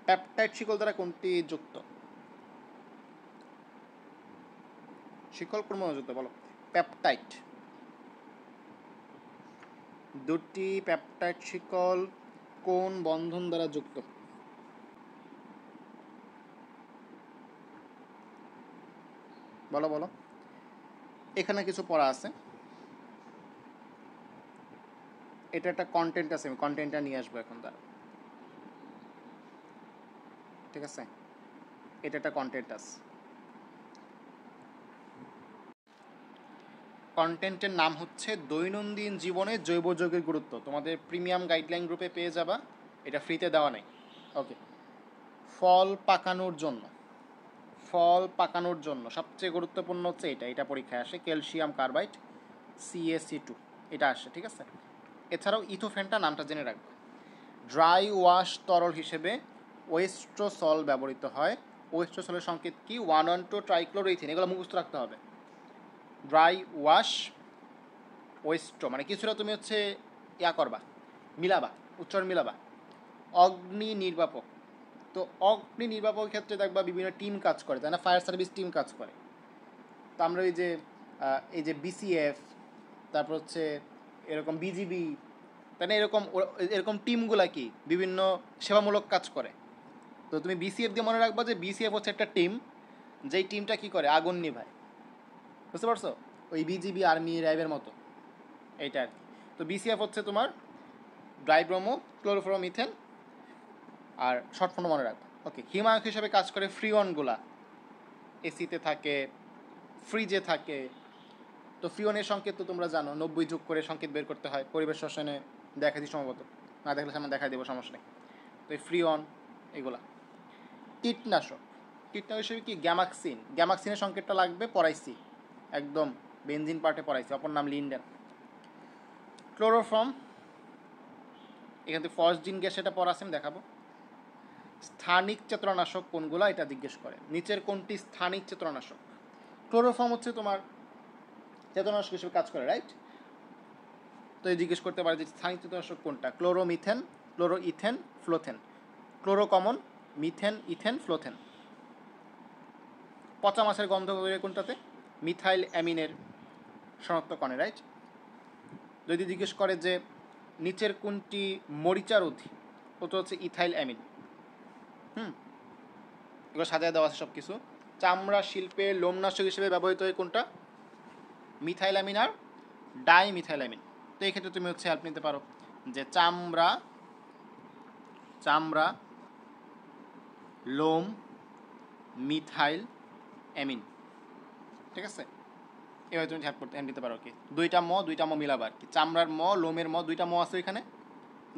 পেপটাইড শিকল দ্বারা কোনটি যুক্ত? শিকল কোন বন্ধন যুক্ত বলো? পেপটাইড। দুটি পেপটাইড শিকল কোন বন্ধন দ্বারা যুক্ত? বলো বলো। এখানে কিছু পড়া আছে, এটা একটা কন্টেন্ট আছে, আমি কন্টেন্টটা নিয়ে আসবো এখন দ্বারা। ঠিক আছে, এটা একটা কন্টেন্ট আছে। কন্টেন্টের নাম হচ্ছে দৈনন্দিন জীবনে জৈব যৌগের গুরুত্ব। তোমাদের প্রিমিয়াম গাইডলাইন গ্রুপে পেয়ে যাবা, এটা ফ্রিতে দেওয়া নেই। ওকে, ফল পাকানোর জন্য, ফল পাকানোর জন্য সবচেয়ে গুরুত্বপূর্ণ হচ্ছে এটা, এটা পরীক্ষায় আসে, ক্যালসিয়াম কার্বাইড CaC2, এটা আসে। ঠিক আছে, এছাড়াও ইথোফেন্টা নামটা জেনে রাখবে। ড্রাই ওয়াশ তরল হিসেবে ওয়েস্ট্রোসল ব্যবহৃত হয়। ওয়েস্ট্রোসলের সংকেত কি? 1,1,2 ট্রাইক্লোরোইথিন, এগুলো মুখস্থ রাখতে হবে। ড্রাই ওয়াশ ওয়েস্ট্রো মানে কিছুটা তুমি হচ্ছে ইয়া করবা, মিলাবা, উচ্চারণ মিলাবা। অগ্নি নির্বাপক, তো অগ্নি নির্বাপকের ক্ষেত্রে দেখবা বিভিন্ন টিম কাজ করে, তাই না? ফায়ার সার্ভিস টিম কাজ করে। তো আমরা এই যে BCF, তারপর হচ্ছে এরকম BGB, তাই না? এরকম এরকম টিমগুলা কি বিভিন্ন সেবামূলক কাজ করে। তো তুমি BCF দিয়ে মনে রাখবা যে BCF হচ্ছে একটা টিম, যেই টিমটা কি করে? আগুন নিভায়। বুঝতে পারছো? ওই BGB, আর্মি, র্যাবের মতো এইটা আর কি। তো BCF হচ্ছে তোমার ডাইব্রোমো ক্লোরোফ্লোরোমিথেন, আর শর্ট ফর্ম মনে রাখবা। ওকে, হিমায়ক হিসেবে কাজ করে ফ্রিওনগুলা, এসিতে থাকে, ফ্রিজে থাকে। তো ফ্রিওনের সংকেত তো তোমরা জানো, 90 যোগ করে সংকেত বের করতে হয়। পরিবেশ রসায়নে দেখা দিই সম্ভবত, না দেখলে সামনে দেখাই দেবো, সমস্যা নেই। তো এই ফ্রিওন এগুলা। কীটনাশক, কীটনাশক হিসেবে কি? গ্যামাক্সিন, গ্যামাক্সিনের সংকেতটা লাগবে, পড়াইছি একদম বেনজিন পার্টে পড়াইছি, অপর নাম লিন্ডেন। ক্লোরোফর্ম, এখান থেকে ফসজিন গ্যাস, এটা পড়া আছে, আমি দেখাবো। স্থানিক চেতনানাশক কোনগুলা, এটা জিজ্ঞেস করে। নিচের কোনটি স্থানিক চেতনানাশক? ক্লোরোফর্ম হচ্ছে তোমার চেতনানাশক হিসেবে কাজ করে, রাইট? তো এই জিজ্ঞেস করতে পারে যে স্থানিক চেতনানাশক কোনটা? Chloromethane, chloroethane, fluothane. Chloro common, methane, ethane, fluothane. পচা মাছের গন্ধ বেরোয় কোনটাতে? মিথাইল অ্যামিনের শনাক্তকরণে, রাইট? যদি জিজ্ঞেস করে যে নিচের কোনটি মরিচারোধী, ও তো হচ্ছে ইথাইল অ্যামিন। এগুলো সাজায় দেওয়া আছে সব কিছু। চামড়া শিল্পে লোমনাশক হিসেবে ব্যবহৃত হয় কোনটা? মিথাইলামিন আর ডাইমিথাইলামিন। তো এই ক্ষেত্রে তুমি হচ্ছে হেল্প নিতে পারো যে চামড়া লোম মিথাইল অ্যামিন। ঠিক আছে, এভাবে তুমি হেল্প নিতে পারো কি, দুইটা ম মিলাবার কি, চামড়ার ম, লোমের ম, দুইটা ম আছে এখানে,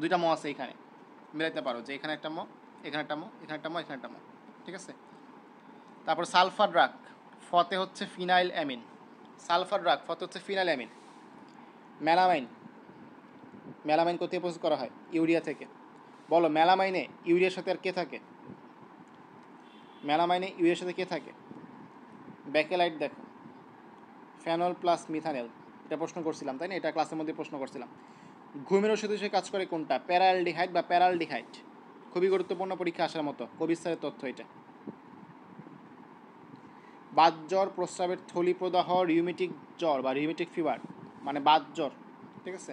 দুইটা ম আছে এখানে, মিলাইতে পারো যে এখানে একটা ম, এখানে একটা ম, এখানে একটা ম, এখানে একটা ম। ঠিক আছে, তারপর সালফার ড্রাগ, ফতে হচ্ছে ফিনাইল অ্যামিন। সালফার ড্রাগ, ফতে হচ্ছে ফিনাইল অ্যামিন। মেলামাইন, মেলামাইন কোথায় প্রস্তুত করা হয়? ইউরিয়া থেকে। বলো, মেলামাইনে ইউরিয়ার সাথে আর কে থাকে? মেলামাইনে ইউরিয়ার সাথে কে থাকে? ব্যাকেলাইট দেখো, ফেনল প্লাস মিথানেল, এটা প্রশ্ন করছিলাম, তাই না? এটা ক্লাসের মধ্যে প্রশ্ন করছিলাম। ঘুমের ওষুধ হিসেবে কাজ করে কোনটা? প্যারালডিহাইড বা প্যারালডিহাইড। খুবই গুরুত্বপূর্ণ, পরীক্ষা আসার মতো, কবির স্যারের তথ্য এটা। বাত জ্বর, প্রস্রাবের থলি প্রদাহ, রিউমেটিক জ্বর বা রিউমেটিক ফিভার মানে বাত জ্বর। ঠিক আছে,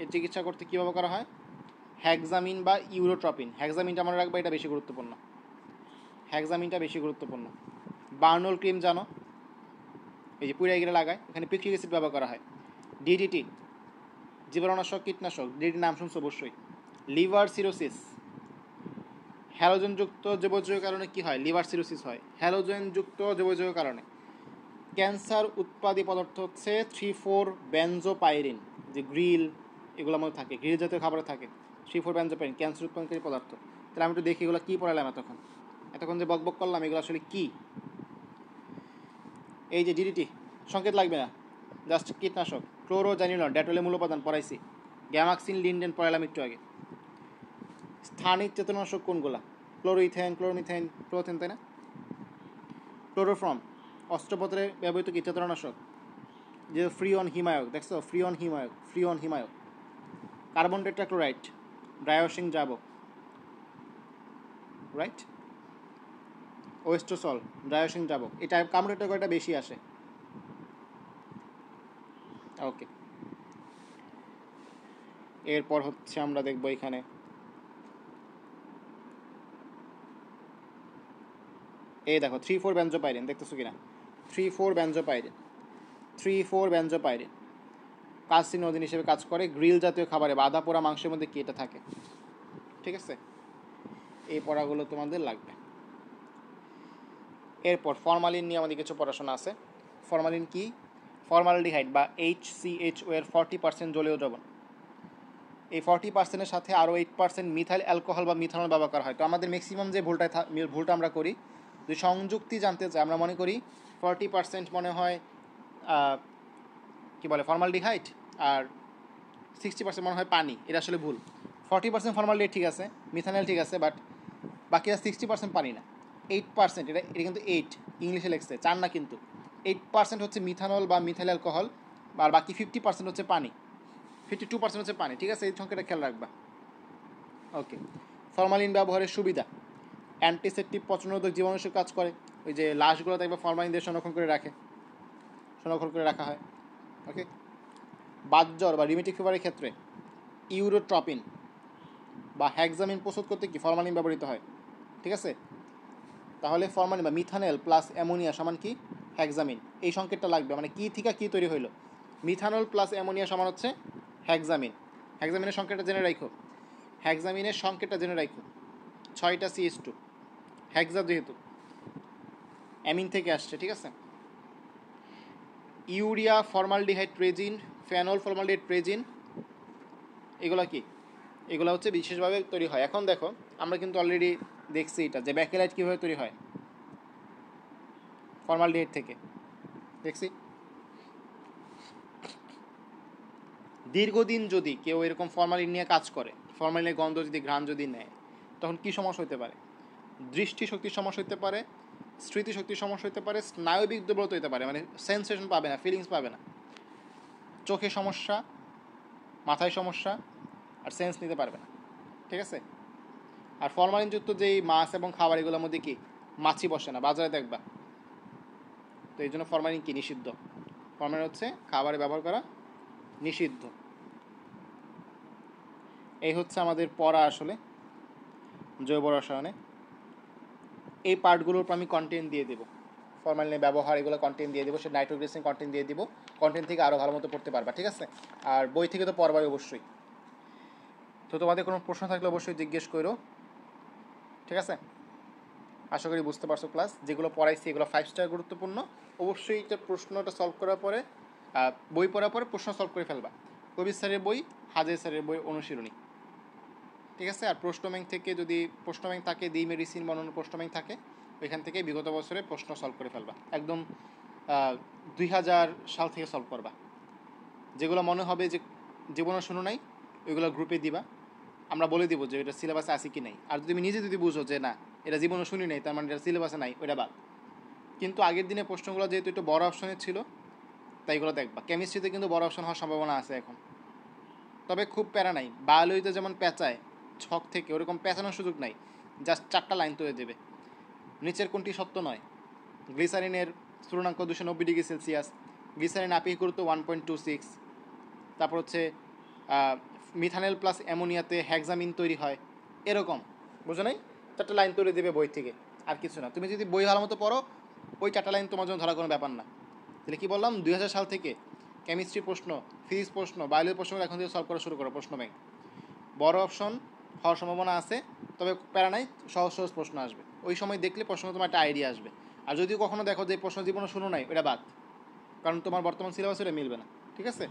এর চিকিৎসা করতে কীভাবে করা হয়? হ্যাক্সামিন বা ইউরোট্রপিন। হ্যাক্সামিনটা মনে রাখবা, এটা বেশি গুরুত্বপূর্ণ, হ্যাক্সামিনটা বেশি গুরুত্বপূর্ণ। বার্নল ক্রিম জানো, এই যে পুড়ে গিয়ে লাগায়, এখানে পিক্রিক অ্যাসিড ব্যবহার করা হয়। ডিডিটি, জীবাণুনাশক, কীটনাশক, ডিডিটির নাম শুনছো অবশ্যই। লিভার সিরোসিস, হ্যালোজেনযুক্ত জৈবযৌগের কারণে কি হয়? লিভার সিরোসিস হয় হ্যালোজেনযুক্ত জৈবযৌগের কারণে। ক্যান্সার উৎপাদী পদার্থ হচ্ছে 3,4 বেনজোপাইরিন, যে গ্রিল এগুলোর মধ্যে থাকে, গ্রিল জাতীয় খাবারে থাকে 3,4 বেনজোপাইরিন, ক্যান্সার উৎপাদনকারী পদার্থ। তাহলে আমি একটু দেখি এগুলো কী পড়ালাম এতক্ষণ যে বকবক করলাম, এগুলো আসলে কী? এই যে ডিডিটি, সংকেত লাগবে না, জাস্ট কীটনাশক। ক্লোরোজানিলন, ডেটলের মূল উপাদান পড়াইছি। গ্যামাক্সিন, লিন্ডেন পড়ালাম একটু আগে। স্থানিক চেতনানাশক কোনগুলা? ক্লোরোইথেন, ক্লোরোমিথেন, ফ্লোথেন, তাই না? ক্লোরোফর্ম, অস্ত্রোপচারে ব্যবহৃত কি চেতনানাশক? যে ফ্রিওন হিমায়ক, দেখছো? ফ্রিওন হিমায়ক, ফ্রিওন হিমায়ক। কার্বন টেট্রাক্লোরাইড, ডায়োসিন দ্রাবক, রাইট, ওয়েস্টোসল, ডায়োসিন দ্রাবক, এটা কার্বন টেট্রাক্লোরাইডটা বেশি আসে। ওকে, এরপর হচ্ছে আমরা দেখব এখানে এই দেখো 3,4 বেনজোপাইরিন, দেখতেছো কিনা? 3,4 বেনজোপাইরিন, 3,4 বেনজোপাইরিন কার্সিনোজেন হিসেবে কাজ করে গ্রিল জাতীয় খাবারে, বাঁধা পোড়া মাংসের মধ্যে কি এটা থাকে। ঠিক আছে, এই পড়াগুলো তোমাদের লাগবে। এরপর ফরমালিন নিয়ে আমাদের কিছু পড়াশোনা আছে। ফরমালিন কি? ফর্মালডিহাইড বা HCHO এর 40% জলীয় দ্রবণ। এই 40%-এর সাথে আরও 8% মিথাইল অ্যালকোহল বা মিথানল ব্যবহার করা হয়। তো আমাদের ম্যাক্সিমাম যে ভুলটা আমরা করি, যদি সংযুক্তি জানতে চাই আমরা মনে করি 40% মনে হয় কি বলে ফর্মালডিহাইড, আর 60% মনে হয় পানি। এটা আসলে ভুল। 40% ফর্মালডিহাইড ঠিক আছে, মিথানল ঠিক আছে, বাট বাকিরা 60% পানি না, 8%। এটা কিন্তু 8 ইংলিশে লেখছে, 4 না কিন্তু। 8% হচ্ছে মিথানল বা মিথাইল অ্যালকোহল, আর বাকি 50% হচ্ছে পানি, 52% হচ্ছে পানি। ঠিক আছে, এই সংখ্যাটা খেয়াল রাখবা। ওকে, ফরমালিন ব্যবহারের সুবিধা: অ্যান্টিসেপটিক, পচনরোধক, জীবাণুনাশক কাজ করে। ওই যে লাশগুলো দেখবে ফরমালিন দিয়ে সংরক্ষণ করে রাখা হয়। ওকে, বাতজ্বর বা রিমেটিক ফিভারের ক্ষেত্রে ইউরোট্রপিন বা হ্যাক্সামিন প্রস্তুত করতে কি ফরমালিন ব্যবহৃত হয়। ঠিক আছে, তাহলে ফরমালিন বা মিথানল প্লাস অ্যামোনিয়া সমান কি হ্যাক্সামিন। এই সংকেতটা লাগবে, মানে কি থেকে কি তৈরি হইলো। মিথানল প্লাস অ্যামোনিয়া সমান হচ্ছে হ্যাক্সামিন। হ্যাক্সামিনের সংকেতটা জেনে রাখো, 6টা CH2, হ্যাক্সা যেহেতু অ্যামিন থেকে আসছে। ঠিক আছে, urea formaldehyde resin, phenol formaldehyde resin, এগুলো কি? এগুলো হচ্ছে বিশেষভাবে তৈরি হয়। এখন দেখো আমরা কিন্তু অলরেডি দেখছি এটা যে ব্যাকেলাইট কীভাবে তৈরি হয় ফর্মালডিহাইড থেকে, দেখছি। দীর্ঘদিন যদি কেউ এরকম ফরমালিন নিয়ে কাজ করে, ফরমালিনের গন্ধ যদি ঘ্রাণ যদি নেয়, তখন কি সমস্যা হতে পারে? দৃষ্টিশক্তির সমস্যা হতে পারে, স্মৃতিশক্তির সমস্যা হতে পারে, স্নায়বিক দুর্বলতা হতে পারে, মানে সেন্সেশন পাবে না, ফিলিংস পাবে না, চোখে সমস্যা, মাথায় সমস্যা, আর সেন্স নিতে পারবে না। ঠিক আছে, আর ফরমালিনযুক্ত যেই মাছ এবং খাবার এগুলোর মধ্যে কি মাছি বসে না, বাজারে দেখবা। তো এই জন্য ফরমালিন কি নিষিদ্ধ। ফরমালিন হচ্ছে খাবারে ব্যবহার করা নিষিদ্ধ। এই হচ্ছে আমাদের পড়া আসলে জৈব রসায়নে। এই পার্টগুলোর উপর আমি কন্টেন্ট দিয়ে দেবো, ফরমালিনের ব্যবহার এগুলো কন্টেন্ট দিয়ে দেবো, সে নাইট্রোগ্লিসারিন কন্টেন্ট দিয়ে দিব। কন্টেন্ট থেকে আরও ভালো মতো পড়তে পারবা। ঠিক আছে, আর বই থেকে তো পড়বাই অবশ্যই। তো তোমাদের কোনো প্রশ্ন থাকলে অবশ্যই জিজ্ঞেস করো। ঠিক আছে, আশা করি বুঝতে পারছো ক্লাস। যেগুলো পড়াইছি এগুলো 5 স্টার গুরুত্বপূর্ণ। অবশ্যই এটা প্রশ্নটা সলভ করার পরে, বই পড়ার পরে প্রশ্ন সলভ করে ফেলবা। কবির স্যারের বই, হাজের স্যারের বই, অনুশীলনী। ঠিক আছে, আর প্রশ্ন ব্যাংক থেকে যদি প্রশ্ন ব্যাংক থাকে, দি মেডিসিন বানানো প্রশ্ন ব্যাংক থাকে, ওইখান থেকে বিগত বছরে প্রশ্ন সলভ করে ফেলবা। একদম 2000 সাল থেকে সলভ করবা। যেগুলো মনে হবে যে জীবনে শুনো নাই, ওইগুলো গ্রুপে দিবা, আমরা বলে দিব যে এটা সিলেবাসে আছে কি নাই। আর তুমি নিজে যদি বুঝো যে না এটা জীবনে শুনি নাই, তার মানে এটা সিলেবাসে নাই, ওইটা বাদ। কিন্তু আগের দিনে প্রশ্নগুলো যেহেতু একটু বড় অপশনের ছিল, তাই এগুলো দেখবা। কেমিস্ট্রিতে কিন্তু বড় অপশন হওয়ার সম্ভাবনা আছে এখন, তবে খুব প্যারা নাই। বায়োলজিতে যেমন পেঁচায় ছক থেকে, ওরকম পেঁচানোর সুযোগ নাই, জাস্ট 4টা লাইন তৈরি দেবে। নিচের কোনটি সত্য নয়? গ্লিসারিনের স্থূলনাঙ্ক 290°C, গ্লিসারিন আপেক্ষিক গুরুত্ব 1.26। তারপর হচ্ছে মিথানল প্লাস অ্যামোনিয়াতে হ্যাক্সামিন তৈরি হয়, এরকম। বুঝো নাই? 4টা লাইন তৈরি দেবে বই থেকে, আর কিছু না। তুমি যদি বই ভালো মতো পড়ো, ওই 4টা লাইন তোমার জন্য ধরা কোনো ব্যাপার না। তাহলে কী বললাম, 2000 সাল থেকে কেমিস্ট্রি প্রশ্ন, ফিজিক্স প্রশ্ন, বায়োলজি প্রশ্নগুলো এখন থেকে সলভ করা শুরু করো। প্রশ্ন ব্যাংক বড় অপশন হওয়ার সম্ভাবনা আছে, তবে প্যারা নাই, সহজ সহজ প্রশ্ন আসবে। ওই সময় দেখলে প্রশ্ন তোমার একটা আইডিয়া আসবে। আর যদি কখনো দেখো যে প্রশ্ন জীবনে শুনো নাই, ওটা বাদ, কারণ তোমার বর্তমান সিলেবাস এটা মিলবে না। ঠিক আছে।